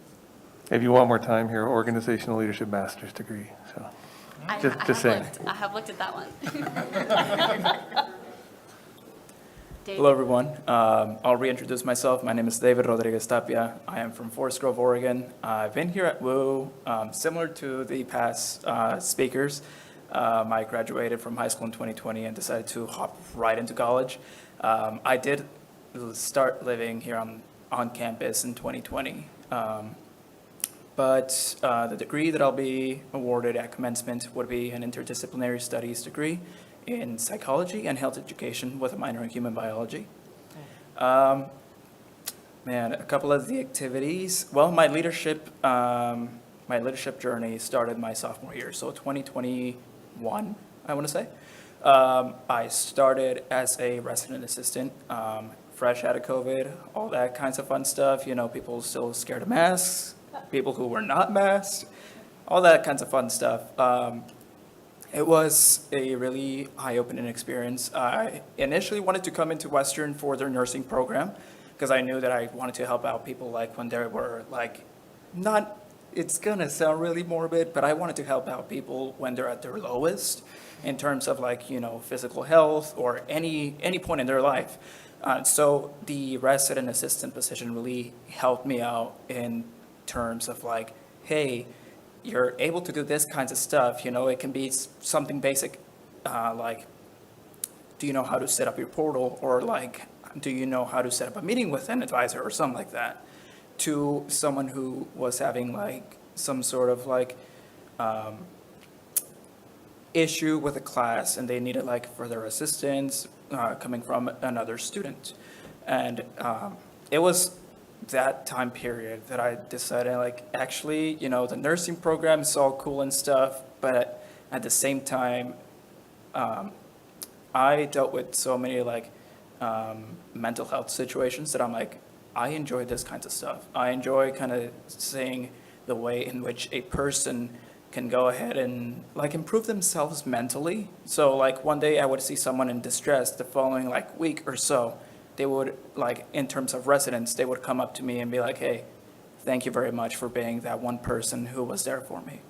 If you want more time here, organizational leadership master's degree, so. Just saying. I have looked at that one. Hello, everyone. I'll reintroduce myself. My name is David Rodriguez Tapia. I am from Forest Grove, Oregon. I've been here at WOU, similar to the past speakers. I graduated from high school in 2020 and decided to hop right into college. I did start living here on campus in 2020. But the degree that I'll be awarded at commencement would be an interdisciplinary studies degree in psychology and health education with a minor in human biology. Man, a couple of the activities. Well, my leadership journey started my sophomore year, so 2021, I want to say. I started as a resident assistant, fresh out of COVID, all that kinds of fun stuff. You know, people still scared of masks. People who were not masked, all that kinds of fun stuff. It was a really eye-opening experience. I initially wanted to come into Western for their nursing program because I knew that I wanted to help out people like when they were like, it's gonna sound really morbid, but I wanted to help out people when they're at their lowest in terms of like, you know, physical health or any point in their life. So the resident assistant position really helped me out in terms of like, hey, you're able to do this kinds of stuff. You know, it can be something basic, like, do you know how to set up your portal? Or like, do you know how to set up a meeting with an advisor or something like that? To someone who was having like some sort of like issue with a class and they needed like further assistance coming from another student. And it was that time period that I decided like, actually, you know, the nursing program is all cool and stuff, but at the same time, I dealt with so many like mental health situations that I'm like, I enjoy this kinds of stuff. I enjoy kind of seeing the way in which a person can go ahead and like improve themselves mentally. So like one day I would see someone in distress, the following like week or so, they would, like, in terms of residents, they would come up to me and be like, hey, thank you very much for being that one person who was there for me.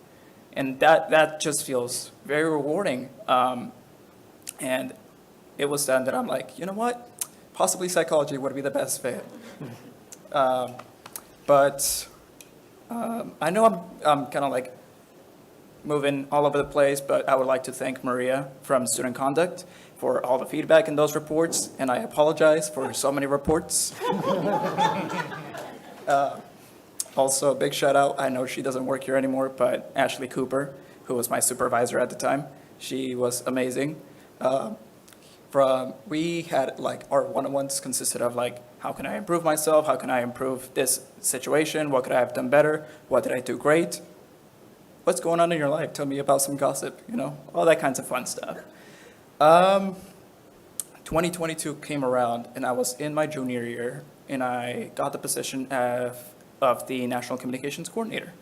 And that just feels very rewarding. And it was then that I'm like, you know what? Possibly psychology would be the best fit. But I know I'm kind of like moving all over the place, but I would like to thank Maria from Student Conduct for all the feedback in those reports, and I apologize for so many reports. Also, a big shout out, I know she doesn't work here anymore, but Ashley Cooper, who was my supervisor at the time, she was amazing. We had like our one-on-ones consisted of like, how can I improve myself? How can I improve this situation? What could I have done better? What did I do great? What's going on in your life? Tell me about some gossip, all that kinds of fun stuff. 2022 came around and I was in my junior year and I got the position of the National Communications Coordinator.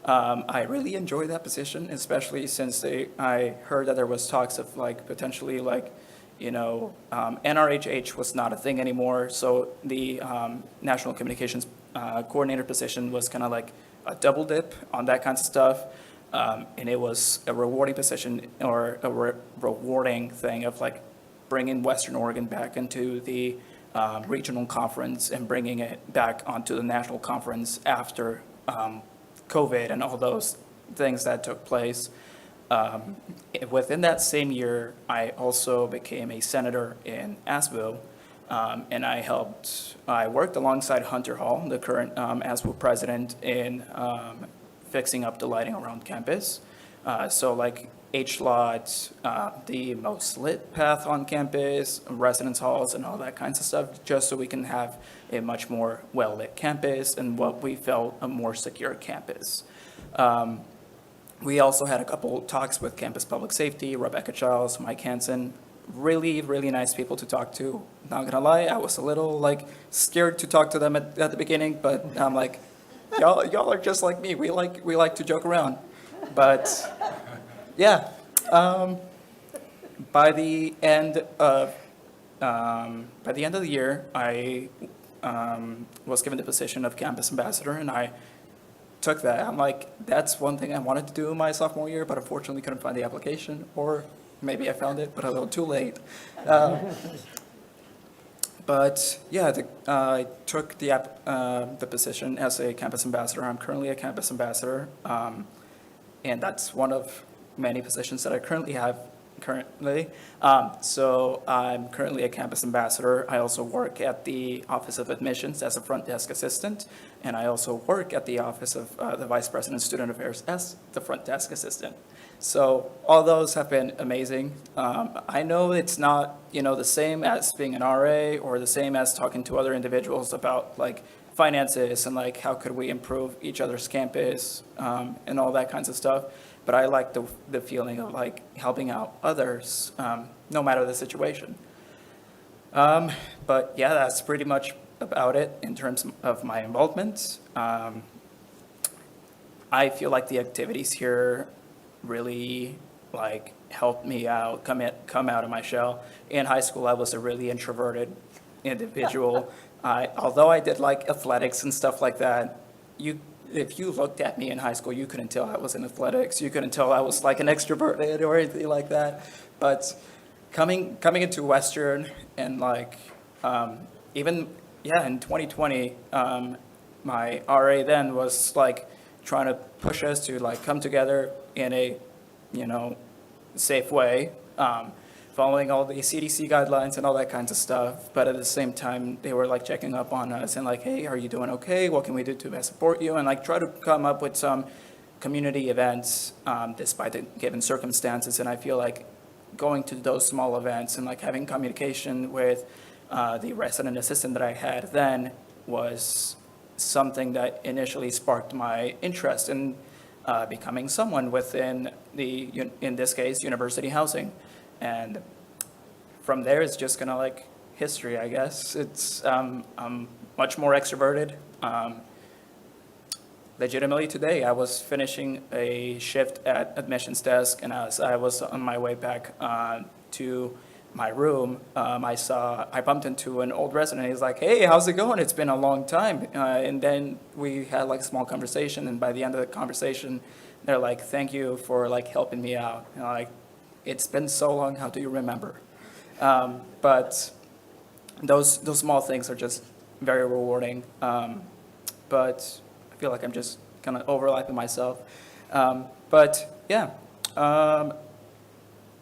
I really enjoyed that position, especially since I heard that there was talks of like potentially like, NRHH was not a thing anymore. So the National Communications Coordinator position was kind of like a double dip on that kinds of stuff. And it was a rewarding position or a rewarding thing of like bringing Western Oregon back into the regional conference and bringing it back onto the national conference after COVID and all those things that took place. Within that same year, I also became a senator in ASBO, and I worked alongside Hunter Hall, the current ASBO president, in fixing up the lighting around campus. So like H-Lot, the most lit path on campus, residence halls, and all that kinds of stuff, just so we can have a much more well-lit campus and what we felt a more secure campus. We also had a couple talks with Campus Public Safety, Rebecca Childs, Mike Hansen, really, really nice people to talk to. Not gonna lie, I was a little like scared to talk to them at the beginning, but I'm like, y'all are just like me. We like to joke around. But yeah, by the end of the year, I was given the position of campus ambassador, and I took that. I'm like, that's one thing I wanted to do in my sophomore year, but unfortunately couldn't find the application, or maybe I found it, but a little too late. But yeah, I took the position as a campus ambassador. I'm currently a campus ambassador, and that's one of many positions that I currently have. So I'm currently a campus ambassador. I also work at the Office of Admissions as a front desk assistant, and I also work at the Office of the Vice President of Student Affairs as the front desk assistant. So all those have been amazing. I know it's not, the same as being an RA or the same as talking to other individuals about like finances and like how could we improve each other's campus and all that kinds of stuff. But I like the feeling of like helping out others, no matter the situation. But yeah, that's pretty much about it in terms of my involvement. I feel like the activities here really like helped me out, come out of my shell. In high school, I was a really introverted individual. Although I did like athletics and stuff like that, if you looked at me in high school, you couldn't tell I was in athletics. You couldn't tell I was like an extroverted or anything like that. But coming into Western and like in 2020, my RA then was like trying to push us to like come together in a safe way, following all the CDC guidelines and all that kinds of stuff. But at the same time, they were like checking up on us and like, hey, are you doing okay? What can we do to best support you? And like try to come up with some community events despite the given circumstances. And I feel like going to those small events and like having communication with the resident assistant that I had then was something that initially sparked my interest in becoming someone within in this case, university housing. And from there, it's just kind of like history, I guess. It's I'm much more extroverted. Legitimately today, I was finishing a shift at admissions desk, and as I was on my way back to my room, I bumped into an old resident. He's like, "Hey, how's it going? It's been a long time." And then we had like a small conversation, and by the end of the conversation, they're like, "Thank you for like helping me out." And I'm like, it's been so long, how do you remember? But those small things are just very rewarding. But I feel like I'm just kind of overlapping myself. But yeah,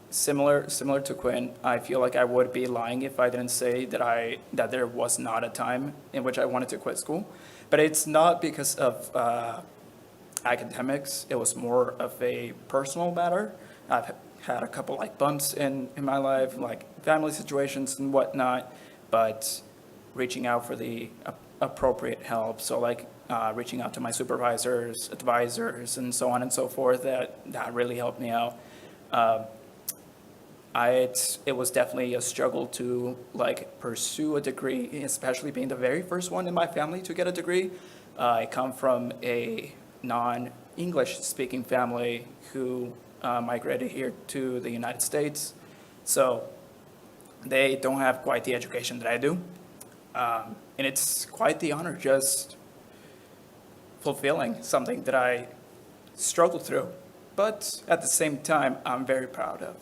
similar to Quinn, I feel like I would be lying if I didn't say that there was not a time in which I wanted to quit school. But it's not because of academics. It was more of a personal matter. I've had a couple like bumps in my life, like family situations and whatnot, but reaching out for the appropriate help. So like reaching out to my supervisors, advisors, and so on and so forth, that really helped me out. It was definitely a struggle to like pursue a degree, especially being the very first one in my family to get a degree. I come from a non-English speaking family who migrated here to the United States. So they don't have quite the education that I do. And it's quite the honor just fulfilling something that I struggled through, but at the same time, I'm very proud of.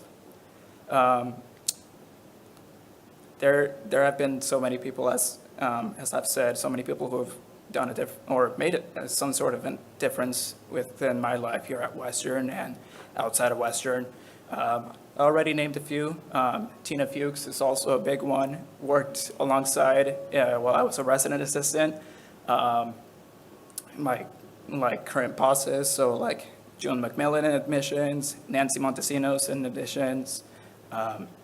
There have been so many people, as I've said, so many people who have done or made it some sort of a difference within my life here at Western and outside of Western. I already named a few. Tina Fuchs is also a big one. Worked alongside while I was a resident assistant. My current bosses, so like June McMillan in admissions, Nancy Montesinos in admissions,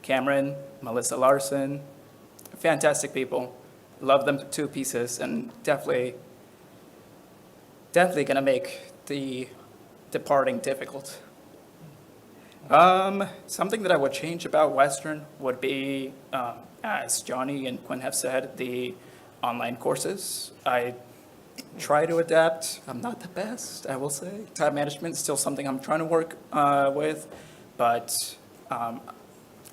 Cameron, Melissa Larson, fantastic people. Love them to pieces, and definitely gonna make the departing difficult. Something that I would change about Western would be, as Johnny and Quinn have said, the online courses. I try to adapt. I'm not the best, I will say. Time management is still something I'm trying to work with, but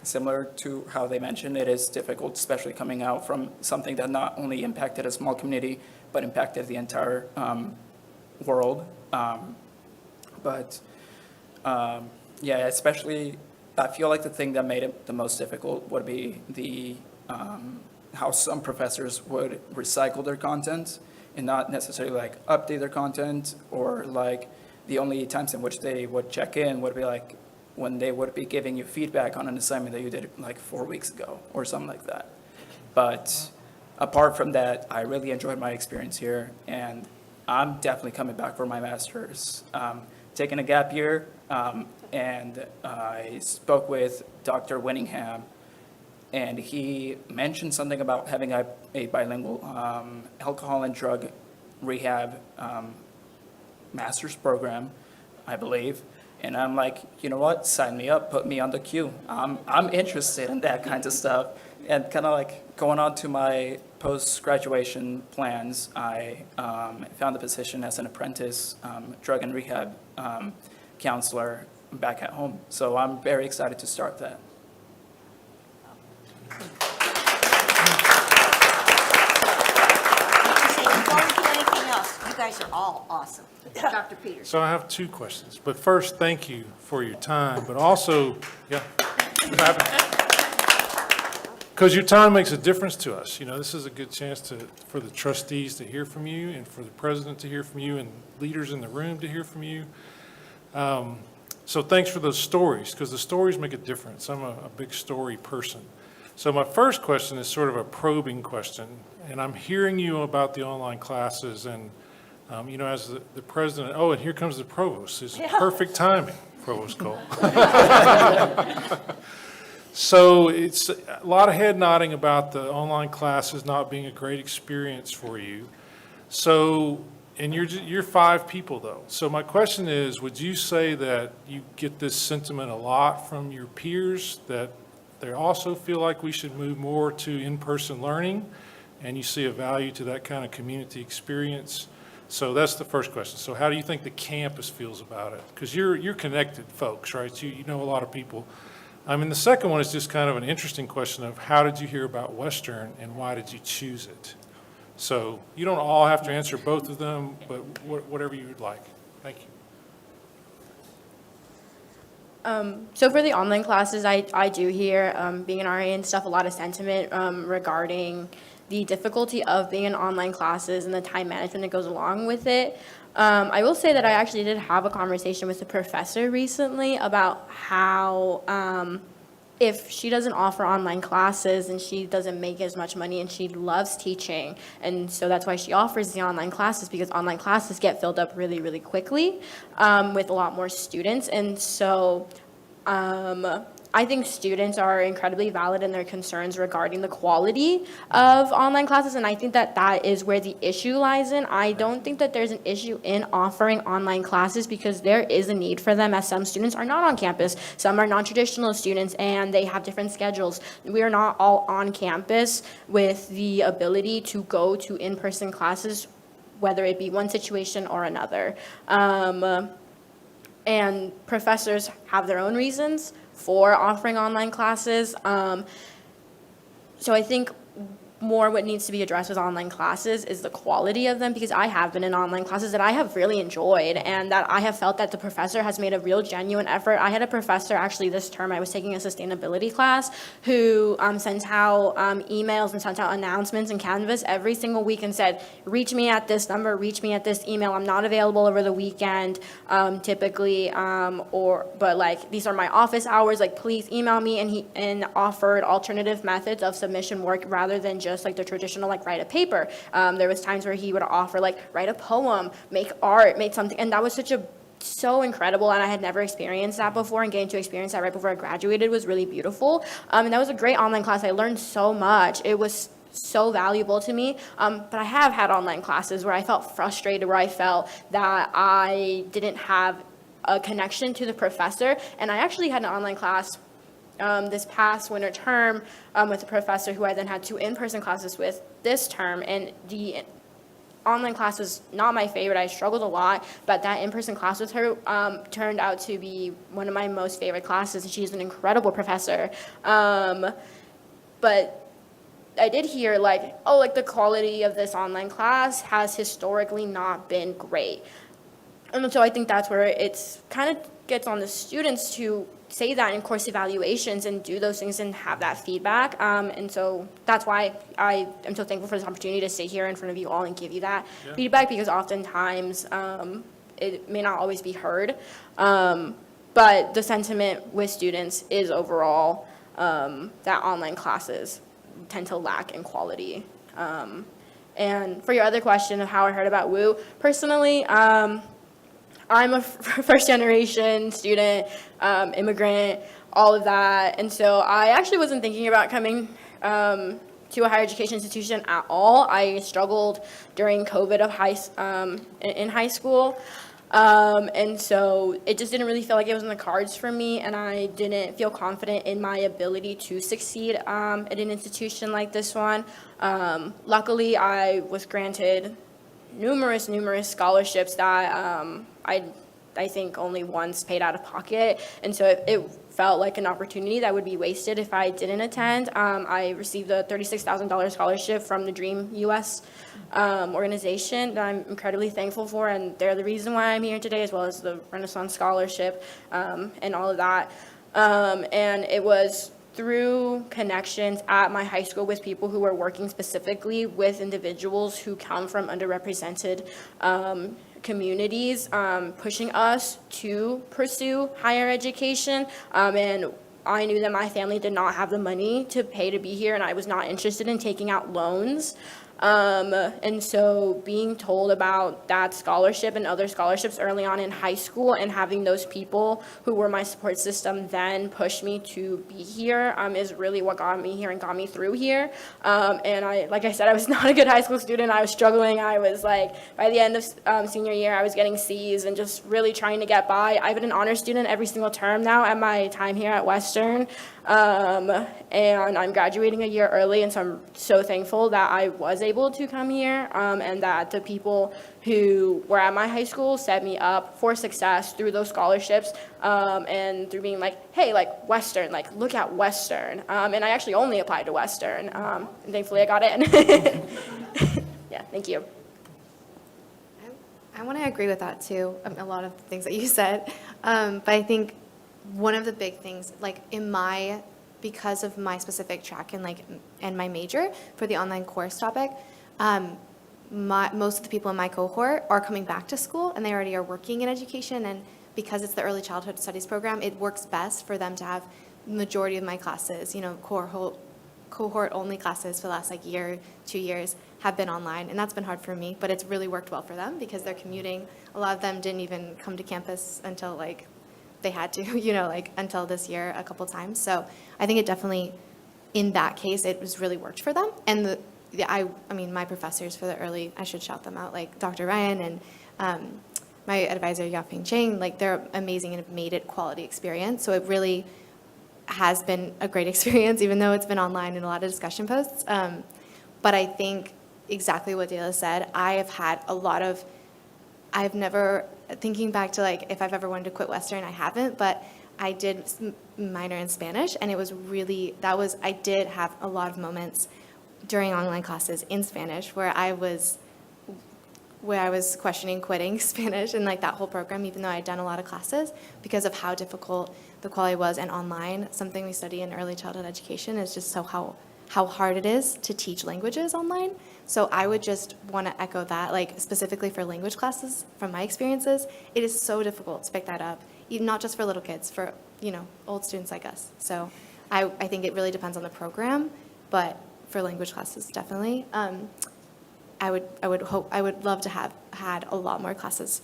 similar to how they mentioned, it is difficult, especially coming out from something that not only impacted a small community, but impacted the entire world. Yeah, especially, I feel like the thing that made it the most difficult would be the how some professors would recycle their content and not necessarily like update their content, or like the only times in which they would check in would be like when they would be giving you feedback on an assignment that you did like 4 weeks ago or something like that. But apart from that, I really enjoyed my experience here, and I'm definitely coming back for my master's. Taking a gap year, and I spoke with Dr. Winningham, and he mentioned something about having a bilingual alcohol and drug rehab master's program, I believe. And I'm like, you know what, sign me up, put me on the queue. I'm interested in that kind of stuff. And kind of like going on to my post-graduation plans, I found a position as an apprentice drug and rehab counselor back at home. So I'm very excited to start that. Before we do anything else, you guys are all awesome. Dr. Peters. So I have 2 questions, but first, thank you for your time, but also, because your time makes a difference to us. You know, this is a good chance for the trustees to hear from you, and for the president to hear from you, and leaders in the room to hear from you. So thanks for those stories, because the stories make a difference. I'm a big story person. So my first question is sort of a probing question, and I'm hearing you about the online classes, and you know, as the president, and here comes the provost. It's perfect timing, Provost Cole. So it's a lot of head nodding about the online classes not being a great experience for you. So, and you're 5 people though. So my question is, would you say that you get this sentiment a lot from your peers, that they also feel like we should move more to in-person learning, and you see a value to that kind of community experience? So that's the first question. So how do you think the campus feels about it? Because you're connected folks, right? You know a lot of people. I mean, the second one is just kind of an interesting question of how did you hear about Western and why did you choose it? So you don't all have to answer both of them, but whatever you would like. Thank you. So for the online classes, I do hear, being an RA and stuff, a lot of sentiment regarding the difficulty of being in online classes and the time management that goes along with it. I will say that I actually did have a conversation with a professor recently about how if she doesn't offer online classes and she doesn't make as much money and she loves teaching, and so that's why she offers the online classes, because online classes get filled up really, really quickly with a lot more students. And so I think students are incredibly valid in their concerns regarding the quality of online classes, and I think that that is where the issue lies in. I don't think that there's an issue in offering online classes, because there is a need for them, as some students are not on campus. Some are non-traditional students, and they have different schedules. We are not all on campus with the ability to go to in-person classes, whether it be one situation or another. And professors have their own reasons for offering online classes. So I think more what needs to be addressed with online classes is the quality of them, because I have been in online classes that I have really enjoyed, and that I have felt that the professor has made a real genuine effort. I had a professor actually this term, I was taking a sustainability class, who sends out emails and sends out announcements in Canvas every single week and said, reach me at this number, reach me at this email. I'm not available over the weekend typically, but like, these are my office hours, like, please email me. And he offered alternative methods of submission work rather than just like the traditional, like, write a paper. There was times where he would offer, like, write a poem, make art, make something, and that was so incredible, and I had never experienced that before, and getting to experience that right before I graduated was really beautiful. And that was a great online class. I learned so much. It was so valuable to me. But I have had online classes where I felt frustrated, where I felt that I didn't have a connection to the professor. And I actually had an online class this past winter term with a professor who I then had 2 in-person classes with this term, and the online class was not my favorite. I struggled a lot, but that in-person class with her turned out to be one of my most favorite classes, and she's an incredible professor. But I did hear, like, oh, like, the quality of this online class has historically not been great. And so I think that's where it's kind of gets on the students to say that in course evaluations and do those things and have that feedback. And so that's why I am so thankful for this opportunity to sit here in front of you all and give you that feedback, because oftentimes it may not always be heard. But the sentiment with students is overall that online classes tend to lack in quality. And for your other question of how I heard about WOU, personally, I'm a first-generation student, immigrant, all of that, and so I actually wasn't thinking about coming to a higher education institution at all. I struggled during COVID in high school, and so it just didn't really feel like it was in the cards for me, and I didn't feel confident in my ability to succeed at an institution like this one. Luckily, I was granted numerous scholarships that I think only once paid out of pocket, and so it felt like an opportunity that would be wasted if I didn't attend. I received a $36,000 scholarship from the Dream US organization that I'm incredibly thankful for, and they're the reason why I'm here today, as well as the Renaissance Scholarship and all of that. And it was through connections at my high school with people who were working specifically with individuals who come from underrepresented communities, pushing us to pursue higher education. And I knew that my family did not have the money to pay to be here, and I was not interested in taking out loans. And so being told about that scholarship and other scholarships early on in high school, and having those people who were my support system then push me to be here is really what got me here and got me through here. And like I said, I was not a good high school student. I was struggling. I was like, by the end of senior year, I was getting C's and just really trying to get by. I've been an honor student every single term now at my time here at Western. And I'm graduating a year early, and so I'm so thankful that I was able to come here, and that the people who were at my high school set me up for success through those scholarships, and through being like, hey, like, Western, like, look at Western. And I actually only applied to Western, and thankfully I got in. Yeah, thank you. I want to agree with that too, a lot of the things that you said. But I think one of the big things, like, because of my specific track and my major for the online course topic, most of the people in my cohort are coming back to school and they already are working in education, and because it's the early childhood studies program, it works best for them to have majority of my classes, cohort only classes for the last like year, 2 years have been online, and that's been hard for me, but it's really worked well for them because they're commuting. A lot of them didn't even come to campus until like they had to, until this year a couple times. So I think it definitely, in that case, it was really worked for them. And my professors for the early, I should shout them out, like Dr. Ryan and my advisor, Yaping Chang, like they're amazing and have made it quality experience. So it really has been a great experience, even though it's been online and a lot of discussion posts. But I think exactly what Dayla said, I've never, thinking back to like if I've ever wanted to quit Western, I haven't, but I did minor in Spanish, and it was really, I did have a lot of moments during online classes in Spanish where I was questioning quitting Spanish and like that whole program, even though I'd done a lot of classes, because of how difficult the quality was. And online, something we study in early childhood education is just how hard it is to teach languages online. So I would just want to echo that, like specifically for language classes, from my experiences, it is so difficult to pick that up, even not just for little kids, for, old students like us. So I think it really depends on the program, but for language classes, definitely. I would love to have had a lot more classes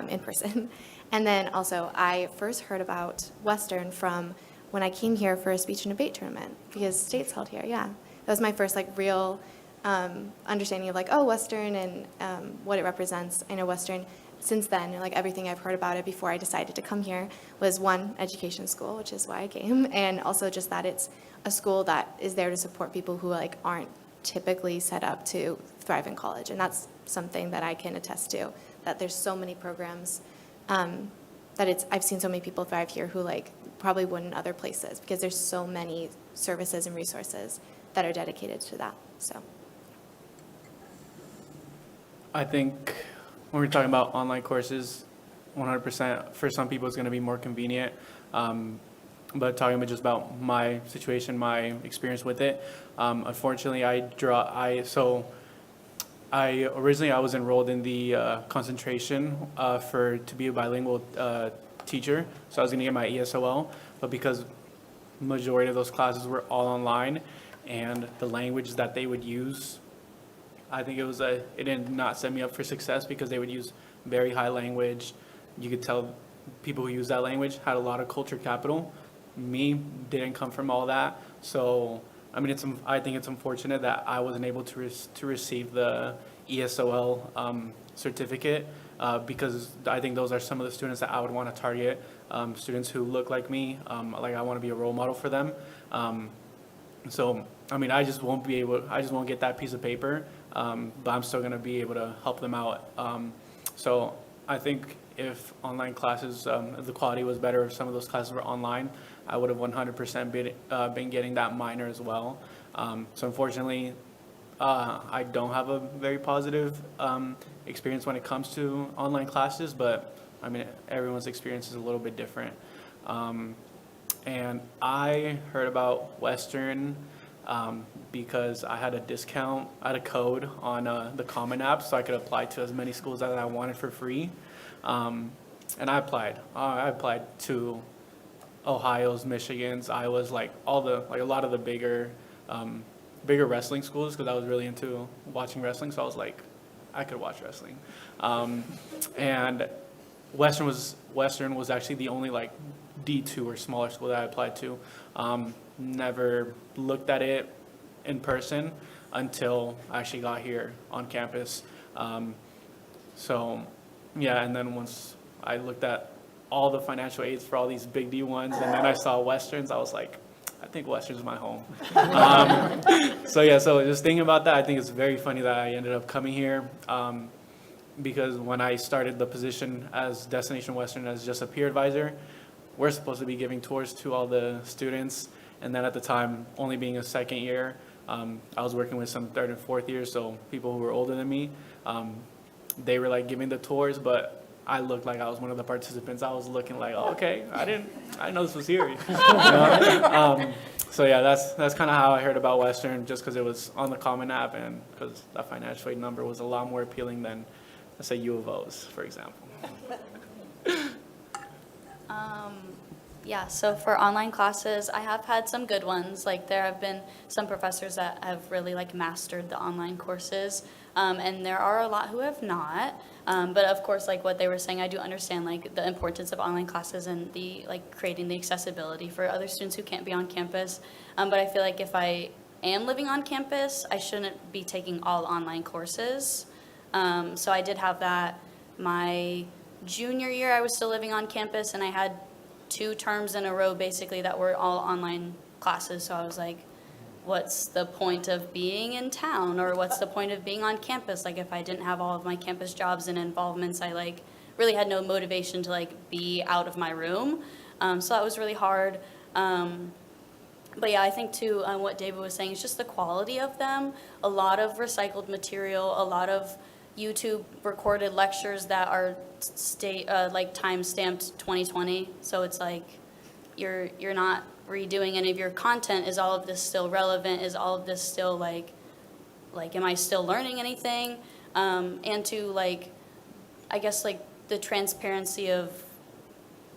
in person. And then also, I first heard about Western from when I came here for a speech and debate tournament, because State's held here, yeah. That was my first like real understanding of like, oh, Western and what it represents. I know Western, since then, like everything I've heard about it before I decided to come here was one, education school, which is why I came, and also just that it's a school that is there to support people who like aren't typically set up to thrive in college. And that's something that I can attest to, that there's so many programs I've seen so many people thrive here who like probably wouldn't other places, because there's so many services and resources that are dedicated to that. So I think when we're talking about online courses, 100% for some people it's going to be more convenient. But talking about just about my situation, my experience with it, unfortunately, originally I was enrolled in the concentration to be a bilingual teacher, so I was going to get my ESOL, but because majority of those classes were all online, and the language that they would use, I think it did not set me up for success, because they would use very high language. You could tell people who use that language had a lot of culture capital. Me, didn't come from all that. So, I mean, I think it's unfortunate that I wasn't able to receive the ESOL certificate, because I think those are some of the students that I would want to target, students who look like me, like I want to be a role model for them. So, I mean, I just won't get that piece of paper, but I'm still going to be able to help them out. So I think if online classes, if the quality was better, if some of those classes were online, I would have 100% been getting that minor as well. So unfortunately, I don't have a very positive experience when it comes to online classes, but I mean, everyone's experience is a little bit different. And I heard about Western because I had a discount, I had a code on the Common App, so I could apply to as many schools that I wanted for free. And I applied. I applied to Ohio's, Michigan's, Iowa's, like a lot of the bigger wrestling schools, because I was really into watching wrestling. So I was like, I could watch wrestling. And Western was actually the only like D2 or smaller school that I applied to. Never looked at it in person until I actually got here on campus. So yeah, and then once I looked at all the financial aids for all these big D1s, and then I saw Westerns, I was like, I think Western's my home. So yeah, so just thinking about that, I think it's very funny that I ended up coming here, because when I started the position as Destination Western as just a peer advisor, we're supposed to be giving tours to all the students, and then at the time, only being a second year, I was working with some third and fourth years, so people who were older than me, they were like giving the tours, but I looked like I was one of the participants. I was looking like, oh, okay, I didn't know this was here. You know? So yeah, that's kind of how I heard about Western, just because it was on the Common App and because the financial aid number was a lot more appealing than, let's say, U of O's, for example. Yeah, so for online classes, I have had some good ones. Like there have been some professors that have really like mastered the online courses, and there are a lot who have not. But of course, like what they were saying, I do understand like the importance of online classes and the like creating the accessibility for other students who can't be on campus. But I feel like if I am living on campus, I shouldn't be taking all online courses. So I did have that my junior year. I was still living on campus, and I had 2 terms in a row basically that were all online classes. So I was like, what's the point of being in town, or what's the point of being on campus? Like if I didn't have all of my campus jobs and involvements, I like really had no motivation to like be out of my room. So that was really hard. But yeah, I think too, what David was saying is just the quality of them. A lot of recycled material, a lot of YouTube recorded lectures that are like time stamped 2020. So it's like you're not redoing any of your content. Is all of this still relevant? Is all of this still like am I still learning anything? And to like, I guess like the transparency of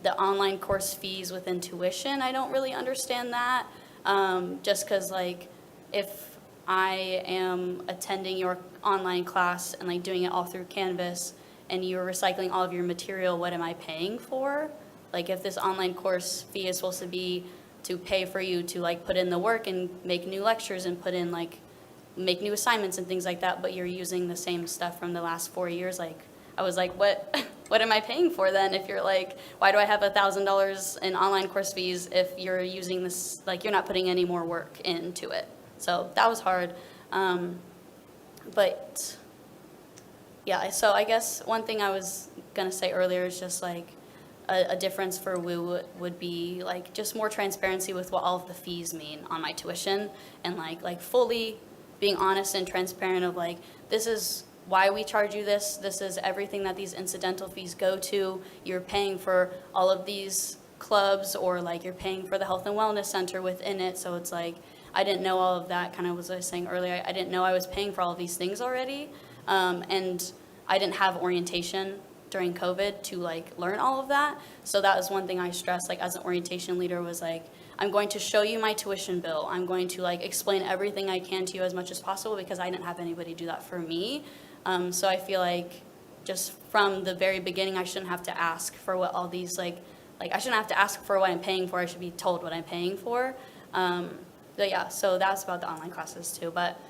the online course fees within tuition, I don't really understand that. Just because like if I am attending your online class and like doing it all through Canvas and you're recycling all of your material, what am I paying for? Like if this online course fee is supposed to be to pay for you to like put in the work and make new lectures and put in like make new assignments and things like that, but you're using the same stuff from the last 4 years, like I was like, what am I paying for then? If you're like, why do I have $1,000 in online course fees if you're using this, like you're not putting any more work into it? So that was hard. But yeah, so I guess one thing I was gonna say earlier is just like a difference for WOU would be like just more transparency with what all of the fees mean on my tuition, and like fully being honest and transparent of like, this is why we charge you this. This is everything that these incidental fees go to. You're paying for all of these clubs, or like you're paying for the health and wellness center within it. So it's like, I didn't know all of that, kind of as I was saying earlier. I didn't know I was paying for all of these things already. And I didn't have orientation during COVID to like learn all of that. So that was one thing I stressed, like as an orientation leader, was like, I'm going to show you my tuition bill. I'm going to like explain everything I can to you as much as possible, because I didn't have anybody do that for me. So I feel like just from the very beginning, I shouldn't have to ask for what all these like I shouldn't have to ask for what I'm paying for. I should be told what I'm paying for. But yeah, so that's about the online classes too. But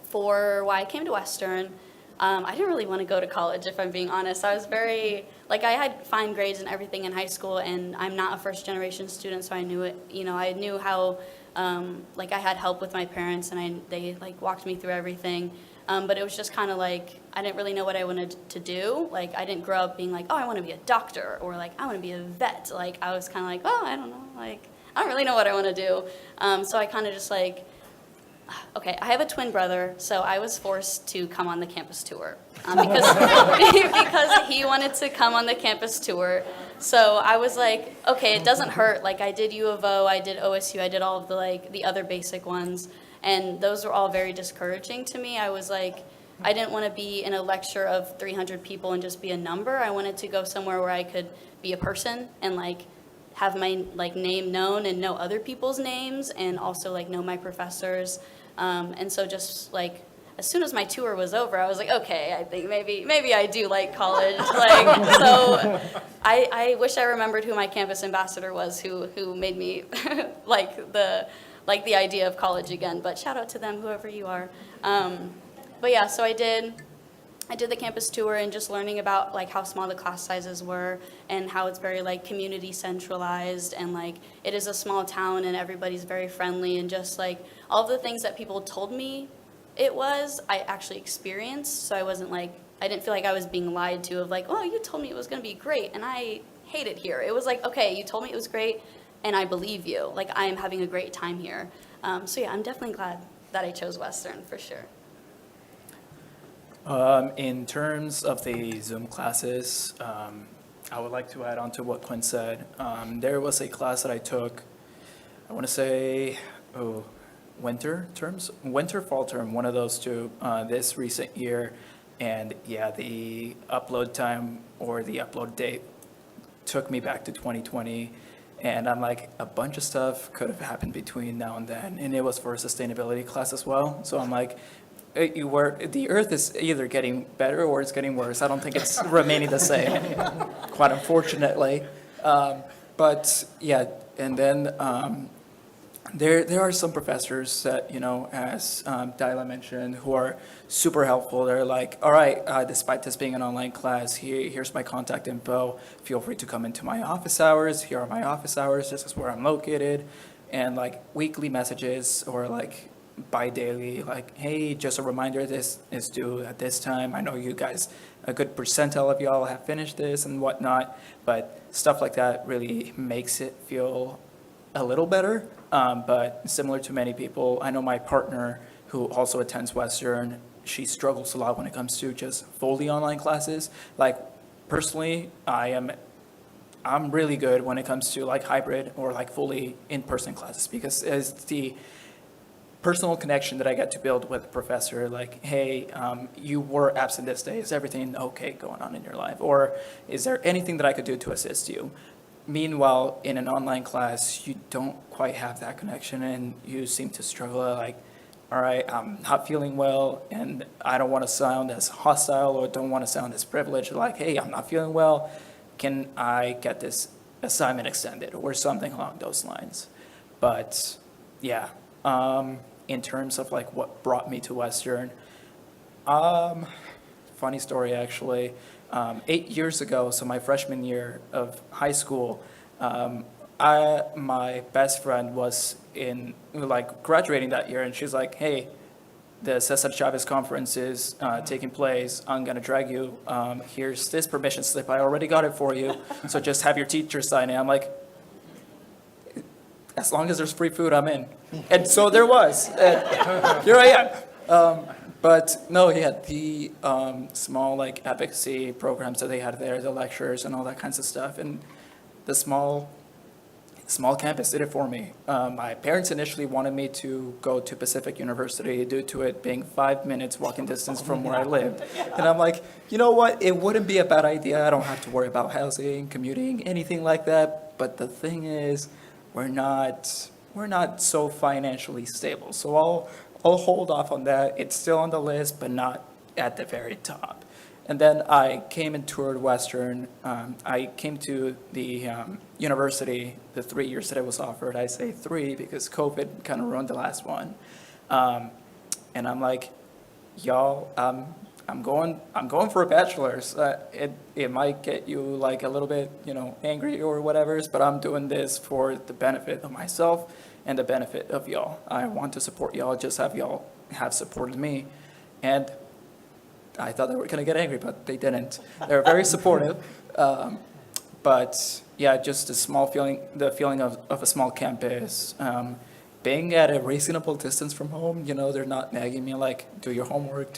for why I came to Western, I didn't really want to go to college, if I'm being honest. I was very, like I had fine grades and everything in high school, and I'm not a first generation student, so I knew it, I knew how, like I had help with my parents, and they like walked me through everything. But it was just kind of like, I didn't really know what I wanted to do. Like I didn't grow up being like, oh, I want to be a doctor, or like, I want to be a vet. Like I was kind of like, oh, I don't know, like, I don't really know what I want to do. So I kind of just like, okay, I have a twin brother, so I was forced to come on the campus tour because he wanted to come on the campus tour. So I was like, okay, it doesn't hurt. Like I did U of O, I did OSU, I did all of the like the other basic ones, and those were all very discouraging to me. I was like, I didn't want to be in a lecture of 300 people and just be a number. I wanted to go somewhere where I could be a person and like have my like name known and know other people's names, and also like know my professors. And so just like as soon as my tour was over, I was like, okay, I think maybe I do like college. Like so I wish I remembered who my campus ambassador was, who made me like the idea of college again. But shout out to them, whoever you are. But yeah, so I did the campus tour, and just learning about like how small the class sizes were, and how it's very like community centralized, and like it is a small town and everybody's very friendly, and just like all of the things that people told me it was, I actually experienced. So I didn't feel like I was being lied to of like, oh, you told me it was going to be great and I hate it here. It was like, okay, you told me it was great and I believe you. Like I am having a great time here. So yeah, I'm definitely glad that I chose Western for sure. In terms of the Zoom classes, I would like to add on to what Quinn said. There was a class that I took, I want to say, winter, fall term, one of those two, this recent year. And yeah, the upload time or the upload date took me back to 2020. And I'm like, a bunch of stuff could have happened between now and then. And it was for a sustainability class as well. So I'm like, the earth is either getting better or it's getting worse. I don't think it's remaining the same, quite unfortunately. But yeah, and then there are some professors that, as Dyla mentioned, who are super helpful. They're like, all right, despite this being an online class, here's my contact info. Feel free to come into my office hours. Here are my office hours. This is where I'm located. And like weekly messages or like bi-daily, like, hey, just a reminder, this is due at this time. I know you guys, a good percentile of y'all have finished this and whatnot, but stuff like that really makes it feel a little better. But similar to many people, I know my partner who also attends Western, she struggles a lot when it comes to just fully online classes. Like personally, I'm really good when it comes to like hybrid or like fully in-person classes, because it's the personal connection that I get to build with a professor, like, hey, you were absent this day. Is everything okay going on in your life? Or is there anything that I could do to assist you? Meanwhile, in an online class, you don't quite have that connection and you seem to struggle like, all right, I'm not feeling well and I don't want to sound as hostile or don't want to sound as privileged. Like, hey, I'm not feeling well. Can I get this assignment extended or something along those lines? But yeah, in terms of like what brought me to Western, funny story actually. 8 years ago, so my freshman year of high school, my best friend was graduating that year, and she's like, hey, the Cesar Chavez conference is taking place. I'm gonna drag you. Here's this permission slip. I already got it for you. So just have your teacher sign it. I'm like, as long as there's free food, I'm in. And so there was. And here I am. But no, yeah, the small like advocacy programs that they had there, the lectures and all that kinds of stuff, and the small campus did it for me. My parents initially wanted me to go to Pacific University due to it being 5 minutes walking distance from where I lived. And I'm like, you know what? It wouldn't be a bad idea. I don't have to worry about housing, commuting, anything like that. But the thing is, we're not so financially stable. So I'll hold off on that. It's still on the list, but not at the very top. And then I came and toured Western. I came to the university the 3 years that I was offered. I say 3 because COVID kind of ruined the last one. And I'm like, y'all, I'm going for a bachelor's. It might get you like a little bit, angry or whatever, but I'm doing this for the benefit of myself and the benefit of y'all. I want to support y'all, just have y'all have supported me. And I thought they were gonna get angry, but they didn't. They were very supportive. But yeah, just the feeling of a small campus, being at a reasonable distance from home, they're not nagging me like, do your homework,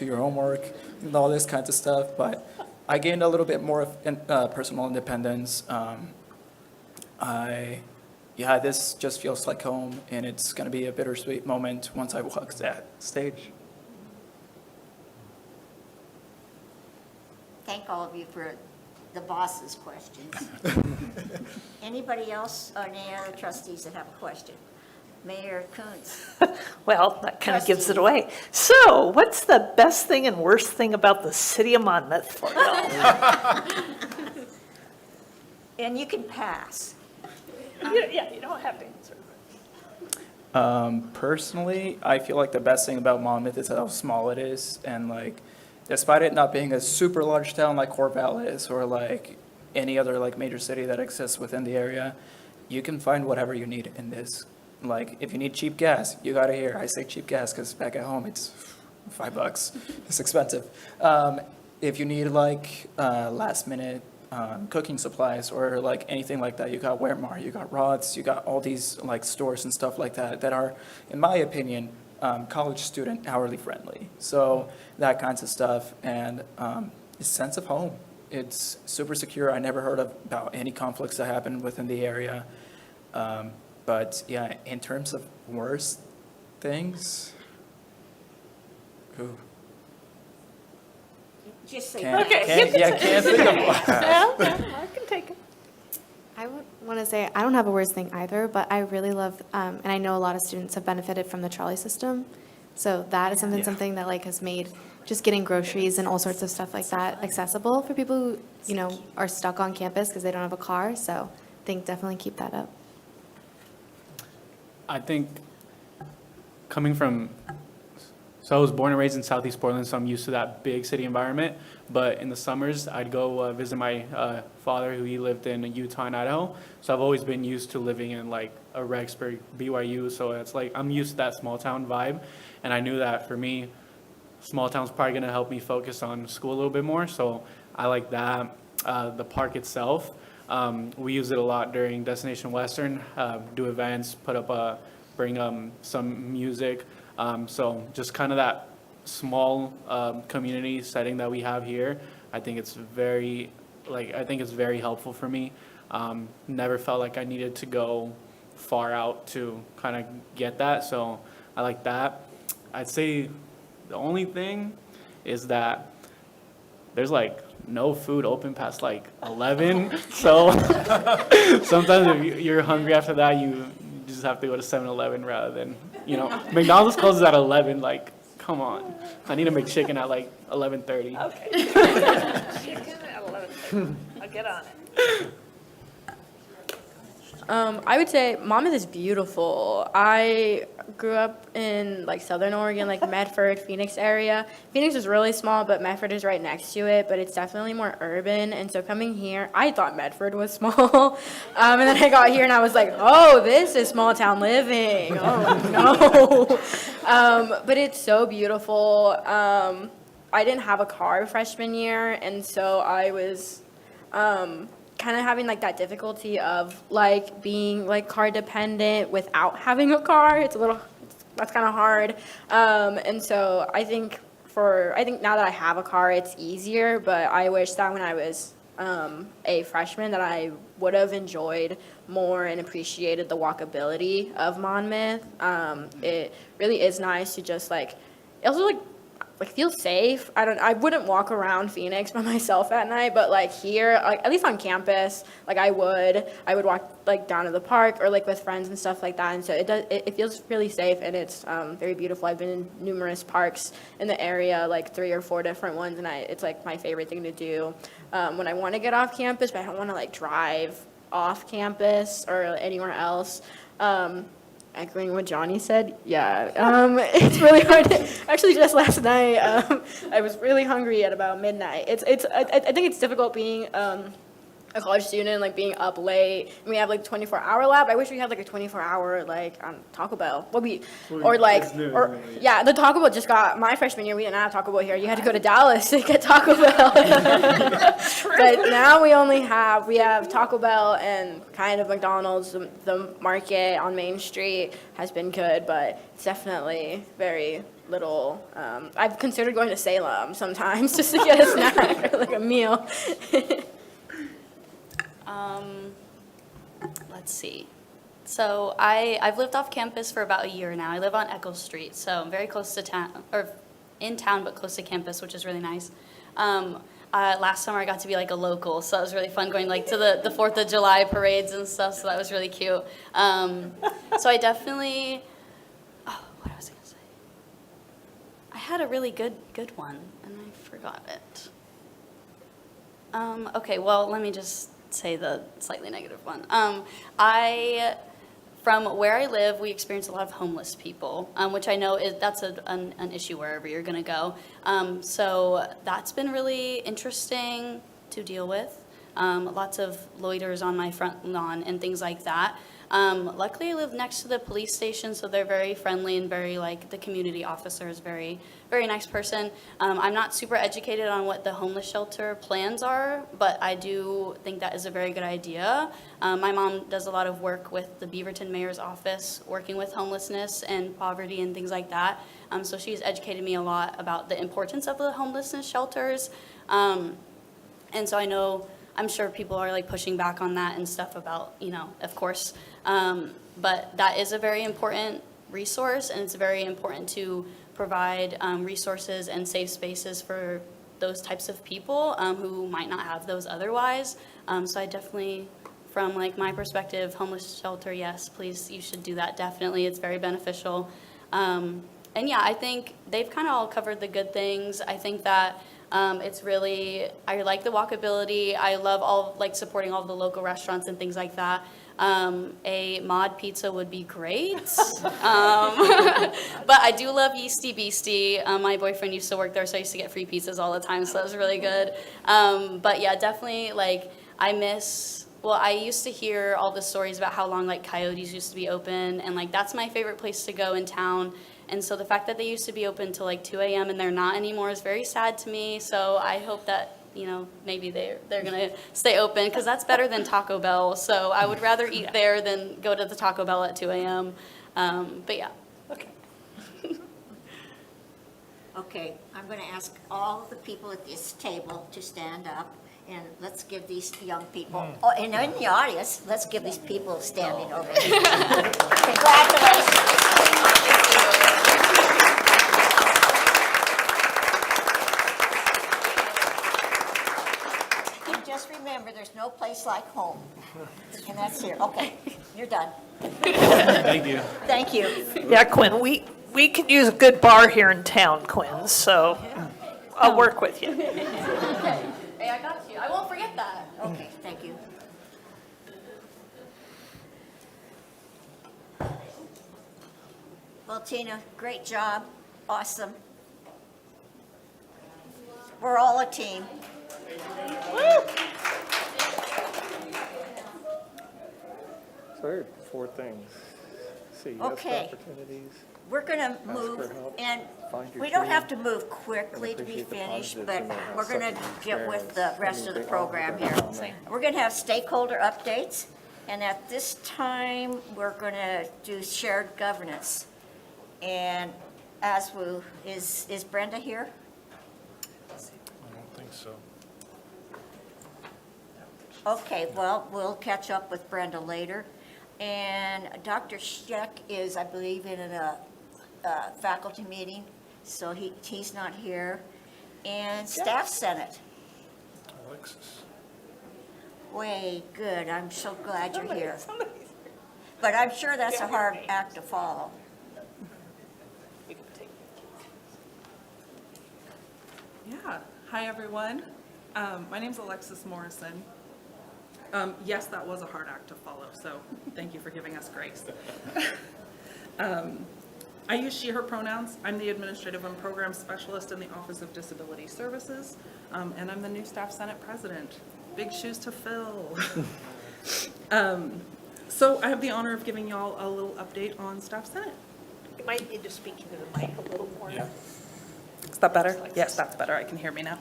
and all this kinds of stuff. But I gained a little bit more of personal independence. This just feels like home, and it's going to be a bittersweet moment once I walk that stage. Thank all of you for the boss's questions. Anybody else or any other trustees that have a question? Mayor Kuntz. Well, that kind of gives it away. So what's the best thing and worst thing about the city of Monmouth for y'all? And you can pass. Yeah, you don't have to answer. Personally, I feel like the best thing about Monmouth is how small it is, and like, despite it not being a super large town like Corval is, or like any other like major city that exists within the area, you can find whatever you need in this. Like, if you need cheap gas, you got it here. I say cheap gas because back at home it's $5. It's expensive. If you need like last minute cooking supplies or like anything like that, you got Wearmar, you got Roth's, you got all these like stores and stuff like that that are, in my opinion, college student hourly friendly. So that kinds of stuff, and a sense of home. It's super secure. I never heard about any conflicts that happened within the area. But yeah, in terms of worst things, ooh, Just say can't that. think of one. Yeah, I can take it. I would want to say, I don't have a worst thing either, but I really love, and I know a lot of students have benefited from the trolley system. So that is something that like has made just getting groceries and all sorts of stuff like that accessible for people who, you know, are stuck on campus because they don't have a car. So I think definitely keep that up. I think coming from, so I was born and raised in Southeast Portland, so I'm used to that big city environment. But in the summers, I'd go visit my father, who he lived in Utah and Idaho. So I've always been used to living in like a Rexburg, BYU. So it's like I'm used to that small town vibe. And I knew that for me, small town's probably going to help me focus on school a little bit more. So I like that. The park itself, we use it a lot during Destination Western, do events, bring some music. So just kind of that small community setting that we have here, I think it's very helpful for me. Never felt like I needed to go far out to kind of get that, so I like that. I'd say the only thing is that there's like no food open past like 11, so sometimes if you're hungry after that, you just have to go to 7-Eleven rather than, McDonald's closes at 11, like, come on. I need a McChicken at like 11:30. Okay. Chicken at 11:30. I'll get on it. I would say Monmouth is beautiful. I grew up in like Southern Oregon, like Medford, Phoenix area. Phoenix is really small, but Medford is right next to it, but it's definitely more urban. And so coming here, I thought Medford was small. And then I got here and I was like, oh, this is small town living. Oh, no. But it's so beautiful. I didn't have a car freshman year, and so I was kind of having like that difficulty of like being like car dependent without having a car. That's kind of hard. And so I think now that I have a car, it's easier, but I wish that when I was a freshman that I would have enjoyed more and appreciated the walkability of Monmouth. It really is nice to just like, it also like feel safe. I wouldn't walk around Phoenix by myself at night, but like here, like at least on campus, like I would walk like down to the park or like with friends and stuff like that. And so it feels really safe, and it's very beautiful. I've been in numerous parks in the area, like 3 or 4 different ones, and it's like my favorite thing to do when I want to get off campus, but I don't want to like drive off campus or anywhere else. Echoing what Johnny said, yeah, it's really hard. Actually, just last night, I was really hungry at about midnight. I think it's difficult being a college student, like being up late. And we have like 24-hour lab. I wish we had like a 24-hour like Taco Bell. The Taco Bell just got my freshman year. We didn't have Taco Bell here. You had to go to Dallas to get Taco Bell. But now we have Taco Bell and kind of McDonald's. The market on Main Street has been good, but it's definitely very little. I've considered going to Salem sometimes just to get a snack or like a meal. Let's see. So I've lived off campus for about a year now. I live on Echo Street, so I'm very close to town, or in town, but close to campus, which is really nice. Last summer I got to be like a local, so it was really fun going like to the 4th of July parades and stuff, so that was really cute. So I definitely, what was I gonna say? I had a really good one, and I forgot it. Okay, well, let me just say the slightly negative one. From where I live, we experience a lot of homeless people, which I know that's an issue wherever you're going to go. So that's been really interesting to deal with. Lots of loiters on my front lawn and things like that. Luckily, I live next to the police station, so they're very friendly and very, like, the community officer is very, very nice person. I'm not super educated on what the homeless shelter plans are, but I do think that is a very good idea. My mom does a lot of work with the Beaverton Mayor's office, working with homelessness and poverty and things like that. So she's educated me a lot about the importance of the homelessness shelters. And so I know, I'm sure people are like pushing back on that and stuff about, you know, of course. But that is a very important resource, and it's very important to provide resources and safe spaces for those types of people who might not have those otherwise. So I definitely, from like my perspective, homeless shelter, yes, please, you should do that, definitely. It's very beneficial. And yeah, I think they've kind of all covered the good things. I think that it's really, I like the walkability. I love all, like, supporting all the local restaurants and things like that. A mod pizza would be great. But I do love Yeasty Beastie. My boyfriend used to work there, so I used to get free pizzas all the time, so that was really good. But yeah, definitely, like, I used to hear all the stories about how long, like, Coyotes used to be open, and, like, that's my favorite place to go in town. And so the fact that they used to be open till like 2 a.m. and they're not anymore is very sad to me. So I hope that, you know, maybe they're going to stay open, because that's better than Taco Bell. So I would rather eat there than go to the Taco Bell at 2 a.m. But yeah. Okay. Okay, I'm going to ask all of the people at this table to stand up, and let's give these young people, and in the audience, let's give these people standing ovation. Congratulations. And just remember, there's no place like home, and that's here. Okay, you're done. Thank you. Thank you. Yeah, Quinn, we could use a good bar here in town, Quinn, so I'll work with you. Hey, I got you. I won't forget that. Okay, thank you. Well, Tina, great job. Awesome. We're all a team. So I heard 4 things. See, yes Okay. opportunities. We're going to for move, help, and find your we don't team, have to move quickly to be appreciate the finished, positives but and then we're going to have get with the subject rest of the experience. program here. Comment. We're going to have stakeholder updates, and at this time, we're going to do shared governance. And as we, is Brenda here? I don't think so. Okay, well, we'll catch up with Brenda later. And Dr. Scheck is, I believe, in a faculty meeting, so he's not here. And Staff Senate. Alexis. Way good, I'm so glad you're here. But I'm sure that's a hard act to follow. Yeah. Hi, everyone. My name's Alexis Morrison. Yes, that was a hard act to follow, so thank you for giving us grace. I use she, her pronouns. I'm the Administrative and Program Specialist in the Office of Disability Services, and I'm the new Staff Senate President. Big shoes to fill. So I have the honor of giving y'all a little update on Staff Senate. You might need to speak into the mic a little more. Yeah. Is that better? Yes, that's better. I can hear me now.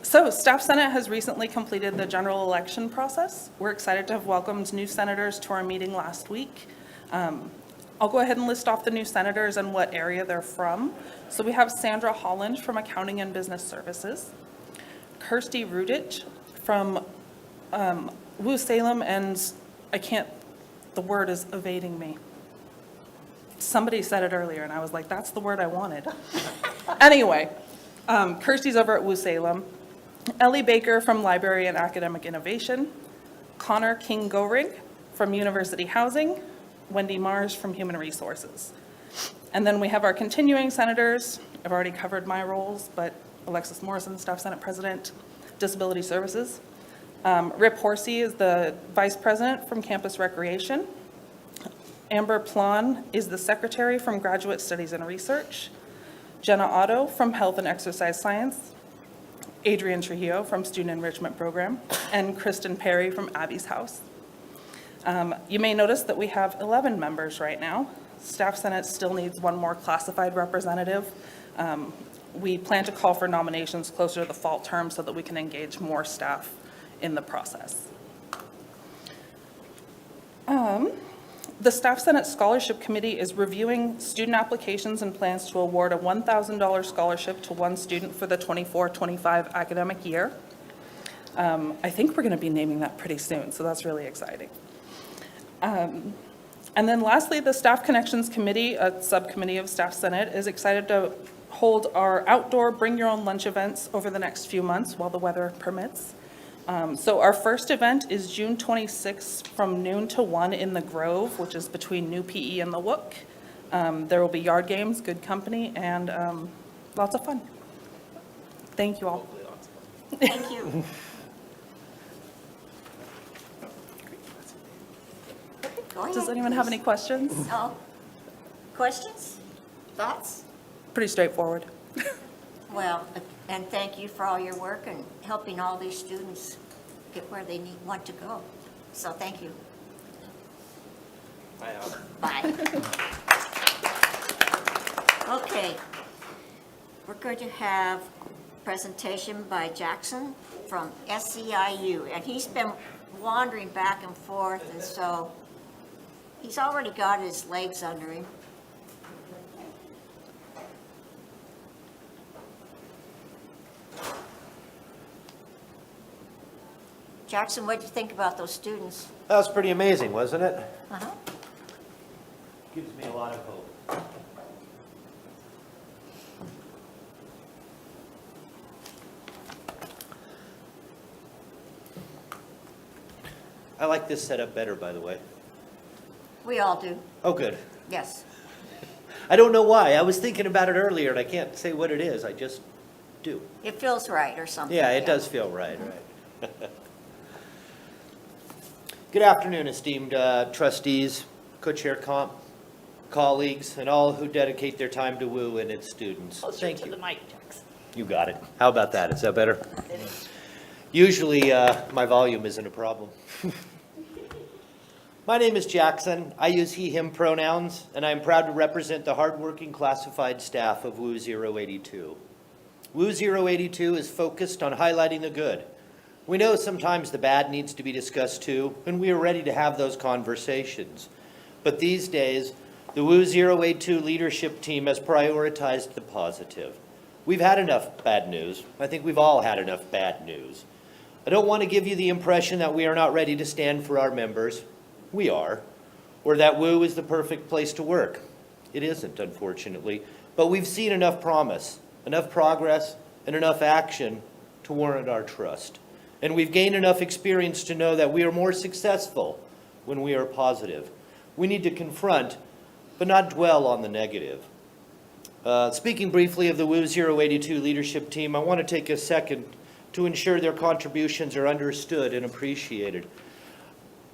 So Staff Senate has recently completed the general election process. We're excited to have welcomed new senators to our meeting last week. I'll go ahead and list off the new senators and what area they're from. So we have Sandra Holland from Accounting and Business Services, Kirsty Rudich from WOU Salem, and the word is evading me. Somebody said it earlier, and I was like, that's the word I wanted. Anyway, Kirsty's over at WOU Salem. Ellie Baker from Library and Academic Innovation. Connor King-Goring from University Housing. Wendy Mars from Human Resources. And then we have our continuing senators. I've already covered my roles, but Alexis Morrison, Staff Senate President, Disability Services. Rip Horsey is the Vice President from Campus Recreation. Amber Plon is the Secretary from Graduate Studies and Research. Jenna Otto from Health and Exercise Science. Adrian Trujillo from Student Enrichment Program. And Kristen Perry from Abby's House. You may notice that we have 11 members right now. Staff Senate still needs one more classified representative. We plan to call for nominations closer to the fall term so that we can engage more staff in the process. The Staff Senate Scholarship Committee is reviewing student applications and plans to award a $1,000 scholarship to one student for the 24-25 academic year. I think we're going to be naming that pretty soon, so that's really exciting. And then lastly, the Staff Connections Committee, a subcommittee of Staff Senate, is excited to hold our outdoor bring your own lunch events over the next few months while the weather permits. So our first event is June 26th from noon to 1 in the Grove, which is between New PE and the WOOC. There will be yard games, good company, and lots of fun. Thank you all. Thank you. Go ahead, Does anyone have any questions? No. Questions? Thoughts? Pretty straightforward. Well, and thank you for all your work and helping all these students get where they want to go. So thank you. Bye. Okay. We're going to have a presentation by Jackson from SEIU, and he's been wandering back and forth, and so he's already got his legs under him. Jackson, what did you think about those students? That was pretty amazing, wasn't it? Uh-huh. Gives me a lot of hope. I like this setup better, by the way. We all do, Oh, good. yes. I don't know why. I was thinking about it earlier, and I can't say what it is. I just do. It feels right or something. Yeah, it does feel right, right. Good afternoon, esteemed trustees, co-chair comp, colleagues, and all who dedicate their time to WOU and its students. Thank you. the mic, Jackson. You got it. How about that? Is that better? Usually, my volume isn't a problem. My name is Jackson. I use he, him pronouns, and I am proud to represent the hardworking classified staff of WOU 082. WOU 082 is focused on highlighting the good. We know sometimes the bad needs to be discussed too, and we are ready to have those conversations. But these days, the WOU 082 leadership team has prioritized the positive. We've had enough bad news. I think we've all had enough bad news. I don't want to give you the impression that we are not ready to stand for our members. We are. Or that WOU is the perfect place to work. It isn't, unfortunately. But we've seen enough promise, enough progress, and enough action to warrant our trust. And we've gained enough experience to know that we are more successful when we are positive. We need to confront, but not dwell on the negative. Speaking briefly of the WOU 082 leadership team, I want to take a second to ensure their contributions are understood and appreciated.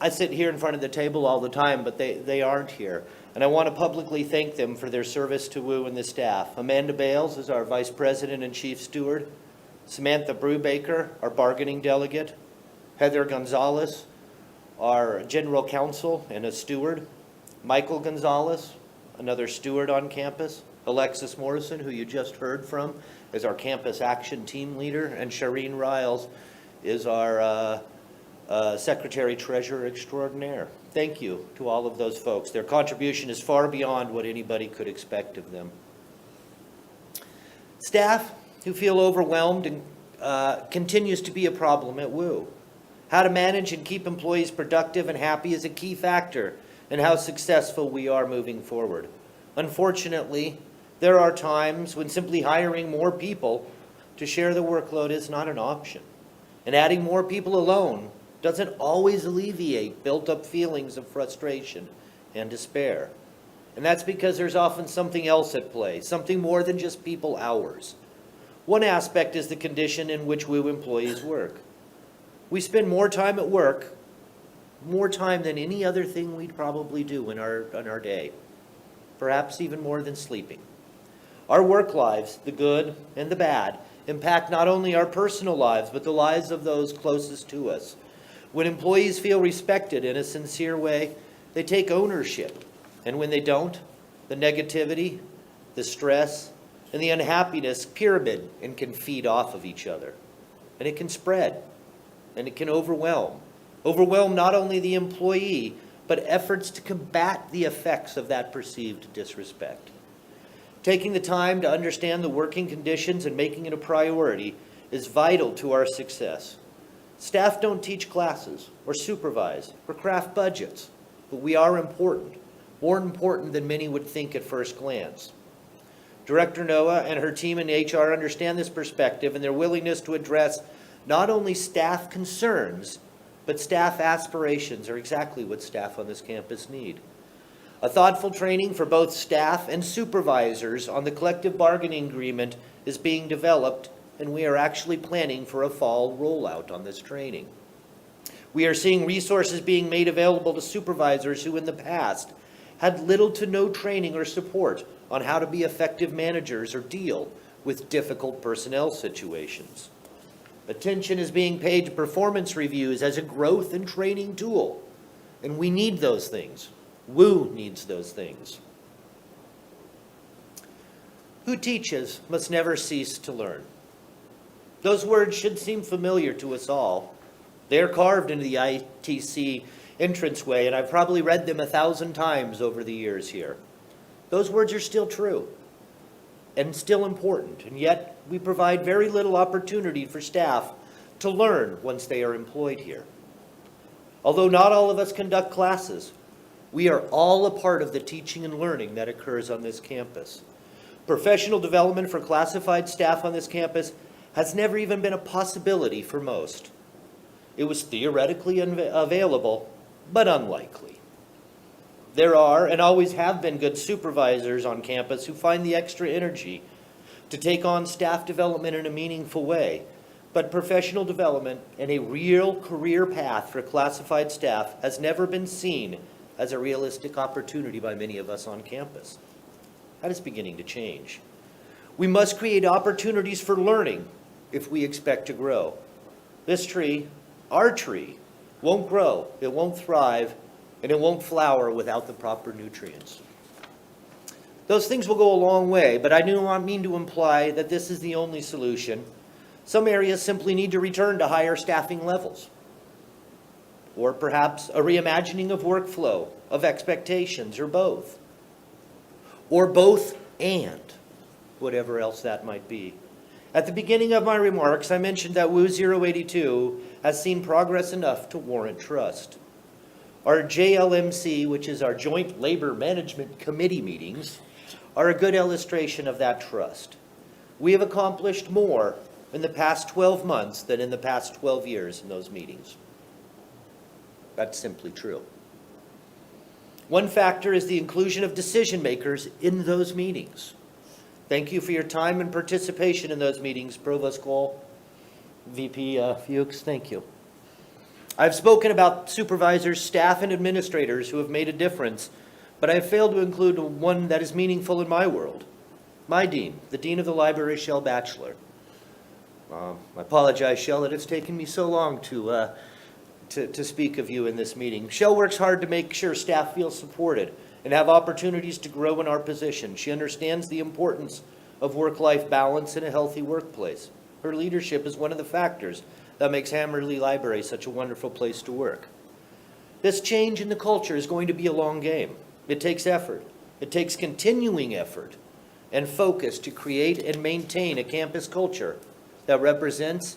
I sit here in front of the table all the time, but they aren't here. And I want to publicly thank them for their service to WOU and the staff. Amanda Bales is our Vice President and Chief Steward. Samantha Brubaker, our bargaining delegate. Heather Gonzalez, our General Counsel and a steward. Michael Gonzalez, another steward on campus. Alexis Morrison, who you just heard from, is our campus action team leader. And Shireen Riles is our Secretary Treasurer Extraordinaire. Thank you to all of those folks. Their contribution is far beyond what anybody could expect of them. Staff who feel overwhelmed and continues to be a problem at WOU. How to manage and keep employees productive and happy is a key factor in how successful we are moving forward. Unfortunately, there are times when simply hiring more people to share the workload is not an option. And adding more people alone doesn't always alleviate built-up feelings of frustration and despair. And that's because there's often something else at play, something more than just people hours. One aspect is the condition in which WOU employees work. We spend more time at work, more time than any other thing we'd probably do in our day, perhaps even more than sleeping. Our work lives, the good and the bad, impact not only our personal lives, but the lives of those closest to us. When employees feel respected in a sincere way, they take ownership. And when they don't, the negativity, the stress, and the unhappiness pyramid and can feed off of each other. And it can spread, and it can overwhelm. Overwhelm not only the employee, but efforts to combat the effects of that perceived disrespect. Taking the time to understand the working conditions and making it a priority is vital to our success. Staff don't teach classes or supervise or craft budgets, but we are important, more important than many would think at first glance. Director Noah and her team in HR understand this perspective, and their willingness to address not only staff concerns, but staff aspirations are exactly what staff on this campus need. A thoughtful training for both staff and supervisors on the collective bargaining agreement is being developed, and we are actually planning for a fall rollout on this training. We are seeing resources being made available to supervisors who in the past had little to no training or support on how to be effective managers or deal with difficult personnel situations. Attention is being paid to performance reviews as a growth and training tool, and we need those things. WOU needs those things. Who teaches must never cease to learn. Those words should seem familiar to us all. They are carved into the ITC entranceway, and I've probably read them 1,000 times over the years here. Those words are still true and still important, and yet we provide very little opportunity for staff to learn once they are employed here. Although not all of us conduct classes, we are all a part of the teaching and learning that occurs on this campus. Professional development for classified staff on this campus has never even been a possibility for most. It was theoretically available, but unlikely. There are and always have been good supervisors on campus who find the extra energy to take on staff development in a meaningful way, but professional development and a real career path for classified staff has never been seen as a realistic opportunity by many of us on campus. That is beginning to change. We must create opportunities for learning if we expect to grow. This tree, our tree, won't grow, it won't thrive, and it won't flower without the proper nutrients. Those things will go a long way, but I do not mean to imply that this is the only solution. Some areas simply need to return to higher staffing levels. Or perhaps a reimagining of workflow, of expectations, or both. Or both and, whatever else that might be. At the beginning of my remarks, I mentioned that WOU 082 has seen progress enough to warrant trust. Our JLMC, which is our Joint Labor Management Committee meetings, are a good illustration of that trust. We have accomplished more in the past 12 months than in the past 12 years in those meetings. That's simply true. One factor is the inclusion of decision makers in those meetings. Thank you for your time and participation in those meetings, Provost Cole, VP Fuchs, thank you. I've spoken about supervisors, staff, and administrators who have made a difference, but I've failed to include one that is meaningful in my world. My dean, the Dean of the Library, Shell Batchelor. I apologize, Shell, that it's taken me so long to speak of you in this meeting. Shell works hard to make sure staff feel supported and have opportunities to grow in our position. She understands the importance of work-life balance in a healthy workplace. Her leadership is one of the factors that makes Hammerly Library such a wonderful place to work. This change in the culture is going to be a long game. It takes effort. It takes continuing effort and focus to create and maintain a campus culture that represents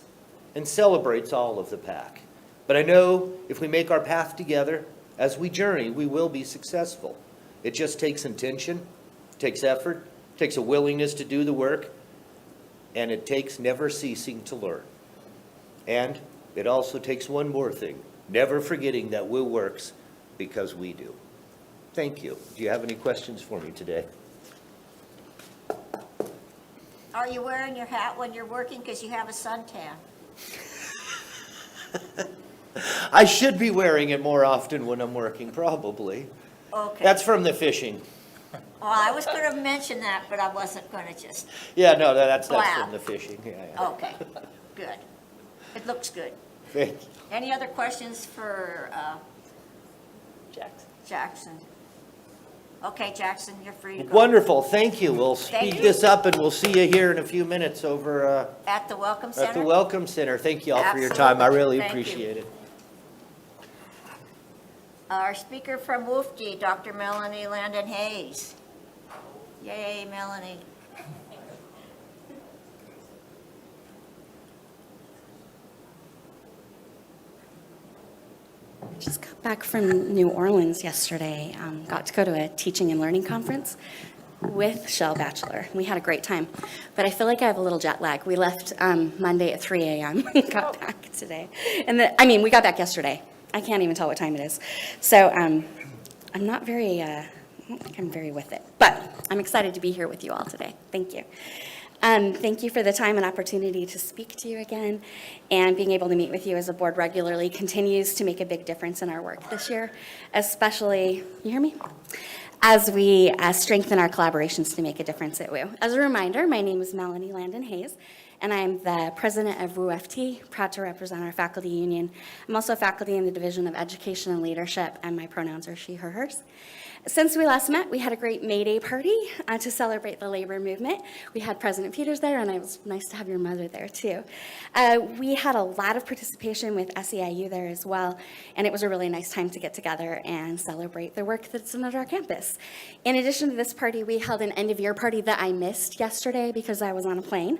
and celebrates all of the pack. But I know if we make our path together, as we journey, we will be successful. It just takes intention, takes effort, takes a willingness to do the work, and it takes never ceasing to learn. And it also takes one more thing, never forgetting that WOU works because we do. Thank you. Do you have any questions for me today? Are you wearing your hat when you're working because you have a suntan? I should be wearing it more often when I'm working, probably. Okay. That's from the fishing. Well, I was going to mention that, but I wasn't going to just, Yeah, no, that's Wow. from the fishing. Yeah, yeah. okay, good. It looks good. Thank you. Any other questions for Jackson? Okay, Jackson, you're free to go. Wonderful, thank you. We'll Thank speed you. this up and we'll see you here in a few minutes over At the Welcome Center? at the Welcome Center. Thank you all for your time. I Absolutely. really Thank you. appreciate it. Our speaker from WOFD, Dr. Melanie Landon Hayes. Yay, Melanie. Just got back from New Orleans yesterday. Got to go to a teaching and learning conference with Shell Bachelor. We had a great time, but I feel like I have a little jet lag. We left Monday at 3 a.m. We got back today, and we got back yesterday. I can't even tell what time it is. So I'm not very. I don't think I'm very with it, but I'm excited to be here with you all today. Thank you. Thank you for the time and opportunity to speak to you again, and being able to meet with you as a board regularly continues to make a big difference in our work this year, especially, you hear me? As we strengthen our collaborations to make a difference at WOU. As a reminder, my name is Melanie Landon Hayes, and I'm the president of WOUFT, proud to represent our faculty union. I'm also faculty in the Division of Education and Leadership, and my pronouns are she, her, hers. Since we last met, we had a great May Day party to celebrate the labor movement. We had President Peters there, and it was nice to have your mother there, too. We had a lot of participation with SEIU there as well, and it was a really nice time to get together and celebrate the work that's done at our campus. In addition to this party, we held an end-of-year party that I missed yesterday because I was on a plane.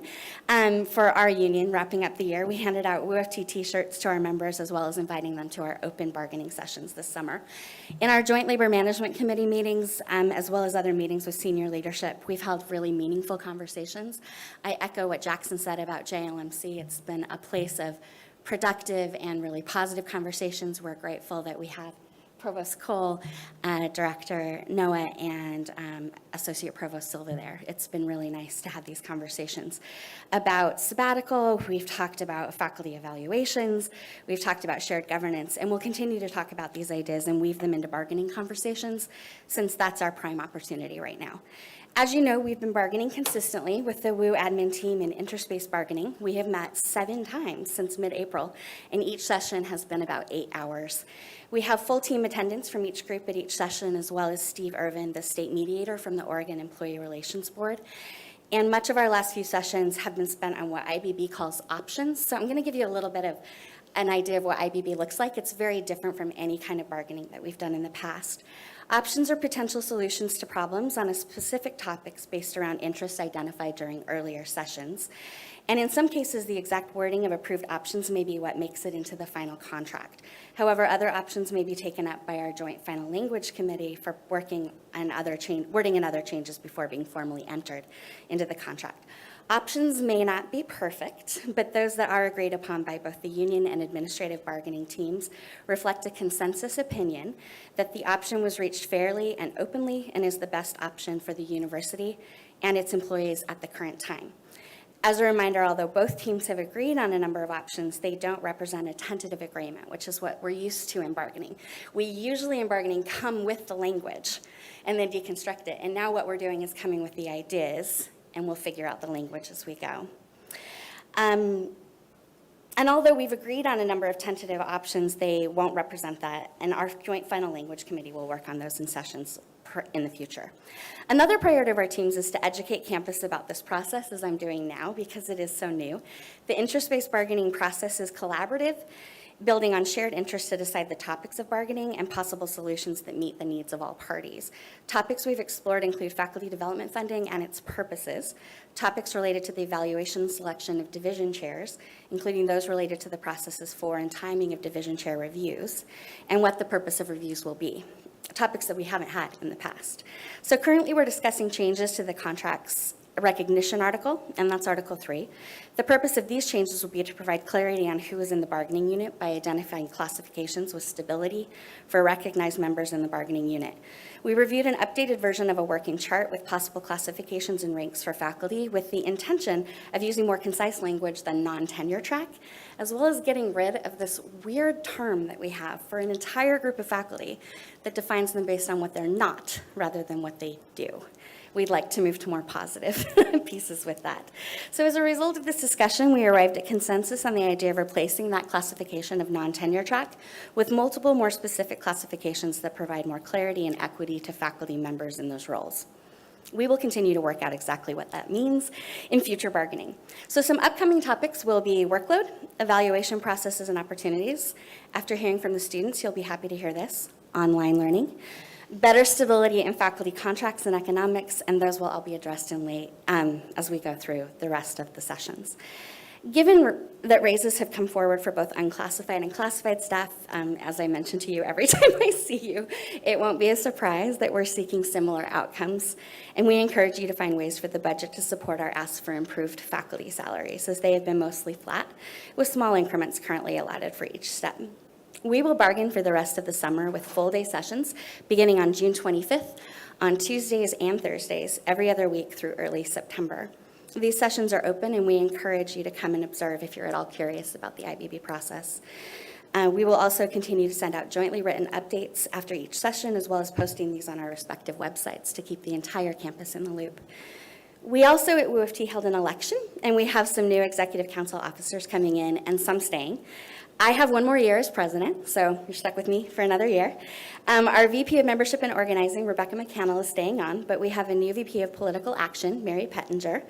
For our union, wrapping up the year, we handed out WOUFT t-shirts to our members, as well as inviting them to our open bargaining sessions this summer. In our Joint Labor Management Committee meetings, as well as other meetings with senior leadership, we've held really meaningful conversations. I echo what Jackson said about JLMC. It's been a place of productive and really positive conversations. We're grateful that we have Provost Cole, Director Noah, and Associate Provost Silva there. It's been really nice to have these conversations about sabbatical. We've talked about faculty evaluations. We've talked about shared governance, and we'll continue to talk about these ideas and weave them into bargaining conversations, since that's our prime opportunity right now. As you know, we've been bargaining consistently with the WOU admin team in interspace bargaining. We have met 7 times since mid-April, and each session has been about 8 hours. We have full team attendance from each group at each session, as well as Steve Irvin, the state mediator from the Oregon Employee Relations Board. And much of our last few sessions have been spent on what IBB calls options. So I'm going to give you a little bit of an idea of what IBB looks like. It's very different from any kind of bargaining that we've done in the past. Options are potential solutions to problems on a specific topics based around interests identified during earlier sessions. And in some cases, the exact wording of approved options may be what makes it into the final contract. However, other options may be taken up by our Joint Final Language Committee for wording and other changes before being formally entered into the contract. Options may not be perfect, but those that are agreed upon by both the union and administrative bargaining teams reflect a consensus opinion that the option was reached fairly and openly and is the best option for the university and its employees at the current time. As a reminder, although both teams have agreed on a number of options, they don't represent a tentative agreement, which is what we're used to in bargaining. We usually in bargaining come with the language and then deconstruct it. And now what we're doing is coming with the ideas, and we'll figure out the language as we go. And although we've agreed on a number of tentative options, they won't represent that, and our Joint Final Language Committee will work on those in sessions in the future. Another priority of our teams is to educate campus about this process, as I'm doing now, because it is so new. The interspace bargaining process is collaborative, building on shared interests to decide the topics of bargaining and possible solutions that meet the needs of all parties. Topics we've explored include faculty development funding and its purposes, topics related to the evaluation and selection of division chairs, including those related to the processes for and timing of division chair reviews, and what the purpose of reviews will be, topics that we haven't had in the past. So currently we're discussing changes to the contract's recognition article, and that's Article 3. The purpose of these changes will be to provide clarity on who is in the bargaining unit by identifying classifications with stability for recognized members in the bargaining unit. We reviewed an updated version of a working chart with possible classifications and ranks for faculty with the intention of using more concise language than non-tenure track, as well as getting rid of this weird term that we have for an entire group of faculty that defines them based on what they're not rather than what they do. we'd like to move to more positive pieces with that. So as a result of this discussion, we arrived at consensus on the idea of replacing that classification of non-tenure track with multiple more specific classifications that provide more clarity and equity to faculty members in those roles. We will continue to work out exactly what that means in future bargaining. So some upcoming topics will be workload, evaluation processes and opportunities. After hearing from the students, you'll be happy to hear this, online learning, better stability in faculty contracts and economics, and those will all be addressed as we go through the rest of the sessions. Given that raises have come forward for both unclassified and classified staff, as I mentioned to you every time I see you, it won't be a surprise that we're seeking similar outcomes. And we encourage you to find ways for the budget to support our ask for improved faculty salaries, as they have been mostly flat, with small increments currently allotted for each step. We will bargain for the rest of the summer with full-day sessions beginning on June 25th, on Tuesdays and Thursdays, every other week through early September. These sessions are open, and we encourage you to come and observe if you're at all curious about the IBB process. We will also continue to send out jointly written updates after each session, as well as posting these on our respective websites to keep the entire campus in the loop. We also at WOUFT held an election, and we have some new executive council officers coming in and some staying. I have one more year as president, so you're stuck with me for another year. Our VP of Membership and Organizing, Rebecca McCannell, is staying on, but we have a new VP of Political Action, Mary Pettinger,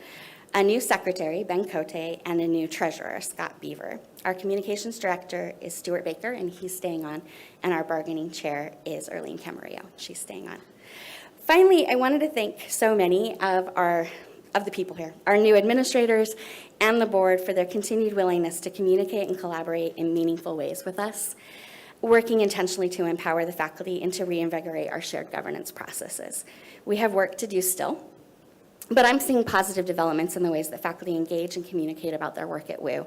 a new secretary, Ben Cote, and a new treasurer, Scott Beaver. Our communications director is Stuart Baker, and he's staying on, and our bargaining chair is Erlene Camarillo. She's staying on. Finally, I wanted to thank so many of the people here, our new administrators and the board, for their continued willingness to communicate and collaborate in meaningful ways with us, working intentionally to empower the faculty and to reinvigorate our shared governance processes. We have work to do still, but I'm seeing positive developments in the ways that faculty engage and communicate about their work at WOU.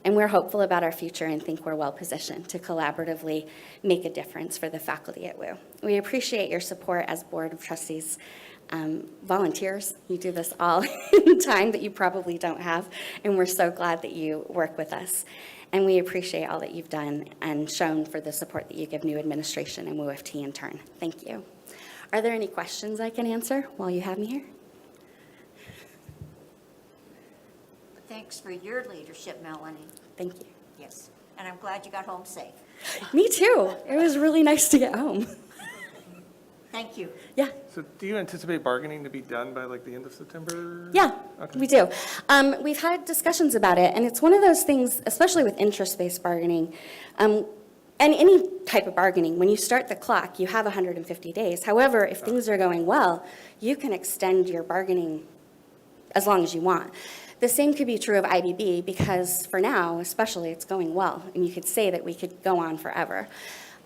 And we're hopeful about our future and think we're well positioned to collaboratively make a difference for the faculty at WOU. We appreciate your support as Board of Trustees volunteers. You do this all in time that you probably don't have, and we're so glad that you work with us. And we appreciate all that you've done and shown for the support that you give new administration and WOUFT in turn. Thank you. Are there any questions I can answer while you have me here? Thanks for your leadership, Melanie. Thank you. Yes, and I'm glad you got home safe. Me too. It was really nice to get home. Thank you. Yeah. So do you anticipate bargaining to be done by like the end of September? Yeah, Okay. we do. We've had discussions about it, and it's one of those things, especially with interest-based bargaining, and any type of bargaining, when you start the clock, you have 150 days. However, if things are going well, you can extend your bargaining as long as you want. The same could be true of IBB, because for now, especially, it's going well, and you could say that we could go on forever.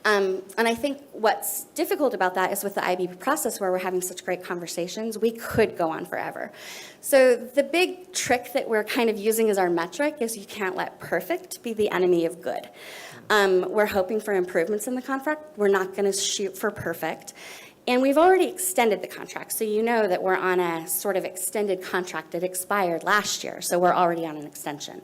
And I think what's difficult about that is with the IBB process, where we're having such great conversations, we could go on forever. So the big trick that we're kind of using as our metric is you can't let perfect be the enemy of good. We're hoping for improvements in the contract. We're not going to shoot for perfect. And we've already extended the contract, so you know that we're on a sort of extended contract. It expired last year, so we're already on an extension.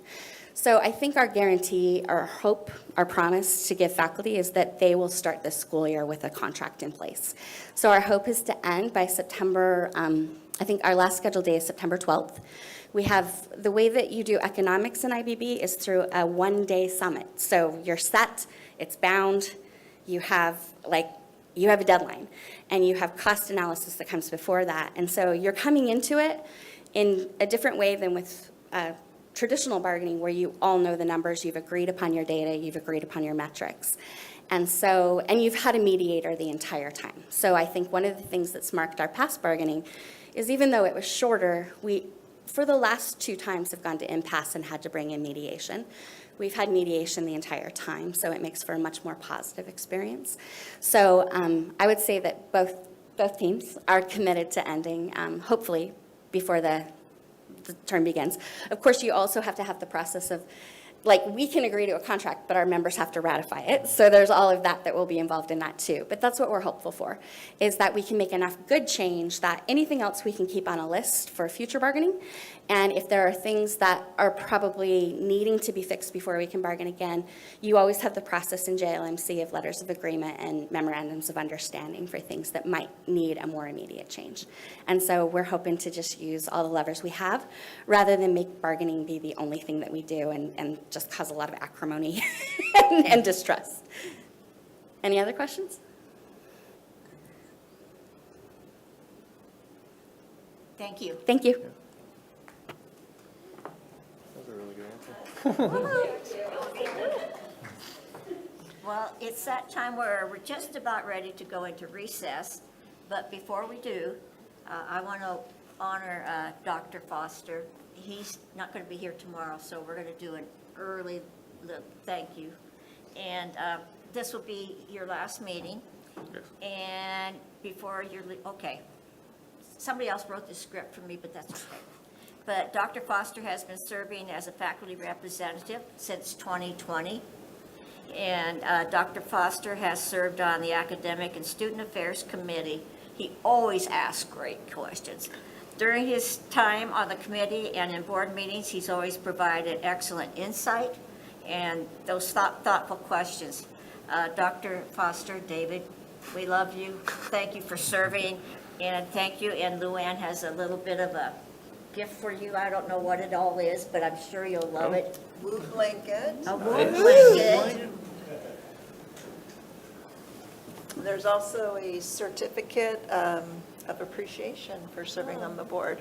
So I think our guarantee, our hope, our promise to give faculty is that they will start this school year with a contract in place. So our hope is to end by September, I think our last scheduled day is September 12th. We have, the way that you do economics in IBB is through a one-day summit. So you're set, it's bound, you have a deadline, and you have cost analysis that comes before that. And so you're coming into it in a different way than with traditional bargaining, where you all know the numbers, you've agreed upon your data, you've agreed upon your metrics. And you've had a mediator the entire time. So I think one of the things that's marked our past bargaining is, even though it was shorter, we, for the last 2 times, have gone to impasse and had to bring in mediation. We've had mediation the entire time, so it makes for a much more positive experience. So I would say that both teams are committed to ending, hopefully, before the term begins. Of course, you also have to have the process of, we can agree to a contract, but our members have to ratify it. So there's all of that will be involved in that too. But that's what we're hopeful for, is that we can make enough good change that anything else we can keep on a list for future bargaining, And if there are things that are probably needing to be fixed before we can bargain again, you always have the process in JLMC of letters of agreement and memorandums of understanding for things that might need a more immediate change. And so we're hoping to just use all the levers we have rather than make bargaining be the only thing that we do and just cause a lot of acrimony and distrust. Any other questions? Thank you. Thank you. That was a really good answer. Well, it's that time where we're just about ready to go into recess, but before we do, I want to honor Dr. Foster. He's not going to be here tomorrow, so we're going to do an early thank you. And this will be your last meeting. Yes. And before you're, okay. Somebody else wrote the script for me, but that's okay. But Dr. Foster has been serving as a faculty representative since 2020. And Dr. Foster has served on the Academic and Student Affairs Committee. He always asks great questions. During his time on the committee and in board meetings, he's always provided excellent insight and those thoughtful questions. Dr. Foster, David, we love you. Thank you for serving. And thank you, and Luann has a little bit of a gift for you. I don't know what it all is, but I'm sure you'll love it. WOU blanket. A WOU blanket. There's also a certificate of appreciation for serving on the board.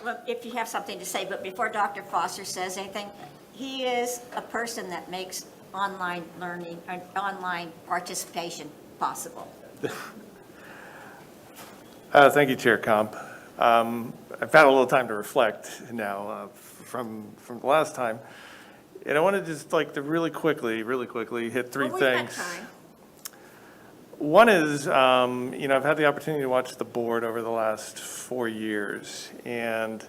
Well, if you have something to say, but before Dr. Foster says anything, he is a person that makes online learning and online participation possible. Thank you, Chair Comp. I've had a little time to reflect now from the last time. And I want to just to really quickly hit three Well, we've got things. time. One is, I've had the opportunity to watch the board over the last 4 years, and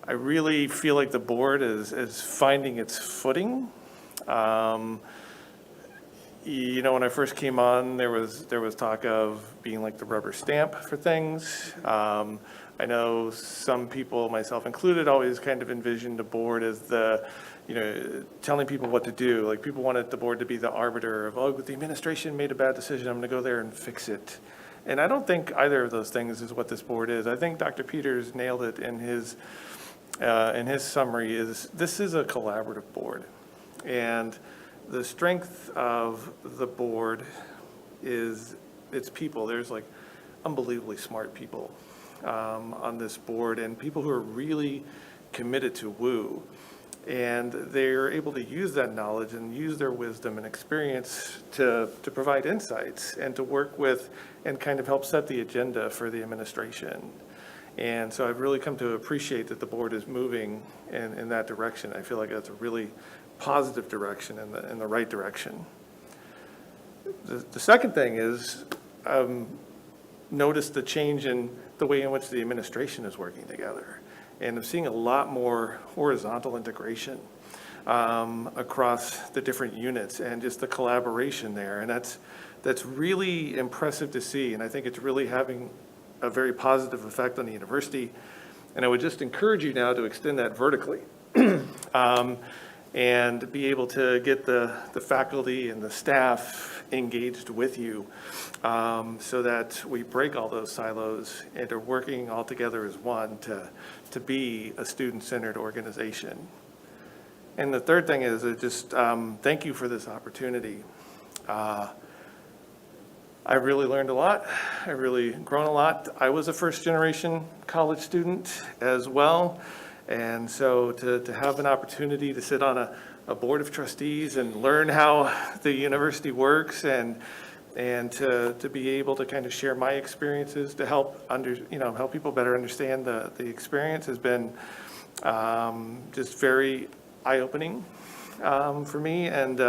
I really feel like the board is finding its footing. When I first came on, there was talk of being like the rubber stamp for things. I know some people, myself included, always kind of envisioned the board as telling people what to do. Like, people wanted the board to be the arbiter of, oh, the administration made a bad decision, I'm going to go there and fix it. And I don't think either of those things is what this board is. I think Dr. Peters nailed it in his summary. This is a collaborative board. And the strength of the board is its people. There's unbelievably smart people on this board, and people who are really committed to WOU. And they're able to use that knowledge and use their wisdom and experience to provide insights and to work with and kind of help set the agenda for the administration. And so I've really come to appreciate that the board is moving in that direction. I feel like that's a really positive direction, in the right direction. The second thing is, notice the change in the way in which the administration is working together. And I'm seeing a lot more horizontal integration across the different units and just the collaboration there. And that's really impressive to see. And I think it's really having a very positive effect on the university. And I would just encourage you now to extend that vertically. And be able to get the faculty and the staff engaged with you so that we break all those silos and are working all together as one to be a student-centered organization. And the third thing is just thank you for this opportunity. I really learned a lot. I really grown a lot. I was a first-generation college student as well. And so to have an opportunity to sit on a board of trustees and learn how the university works and to be able to kind of share my experiences to help help people better understand the experience has been just very eye-opening for me. And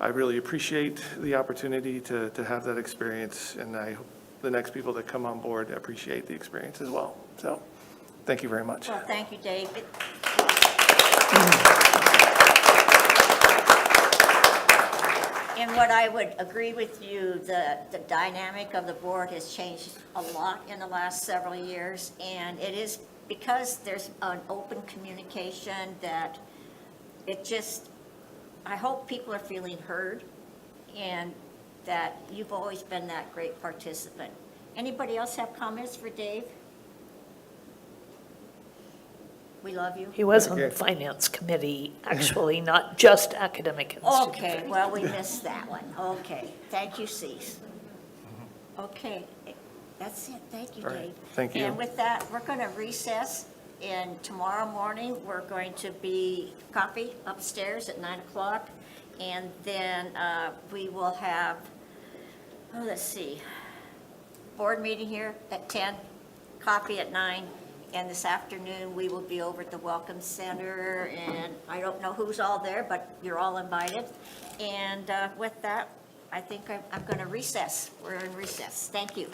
I really appreciate the opportunity to have that experience. And I hope the next people that come on board appreciate the experience as well. So. Thank you very much. Well, thank you, David. And what I would agree with you, the dynamic of the board has changed a lot in the last several years, and it is because there's an open communication that it just, I hope people are feeling heard, and that you've always been that great participant. Anybody else have comments for Dave? We love you. He was on the finance committee, actually, not just academic and student Okay, affairs. well, we missed that one. Okay, thank you, Cease. Okay, that's it. Thank you, All right, Dave. thank you. And with that, we're going to recess, and tomorrow morning, we're going to be coffee upstairs at 9 o'clock, and then we will have, let's see, board meeting here at 10, coffee at 9, and this afternoon, we will be over at the Welcome Center, and I don't know who's all there, but you're all invited. And with that, I think I'm going to recess. We're in recess. Thank you.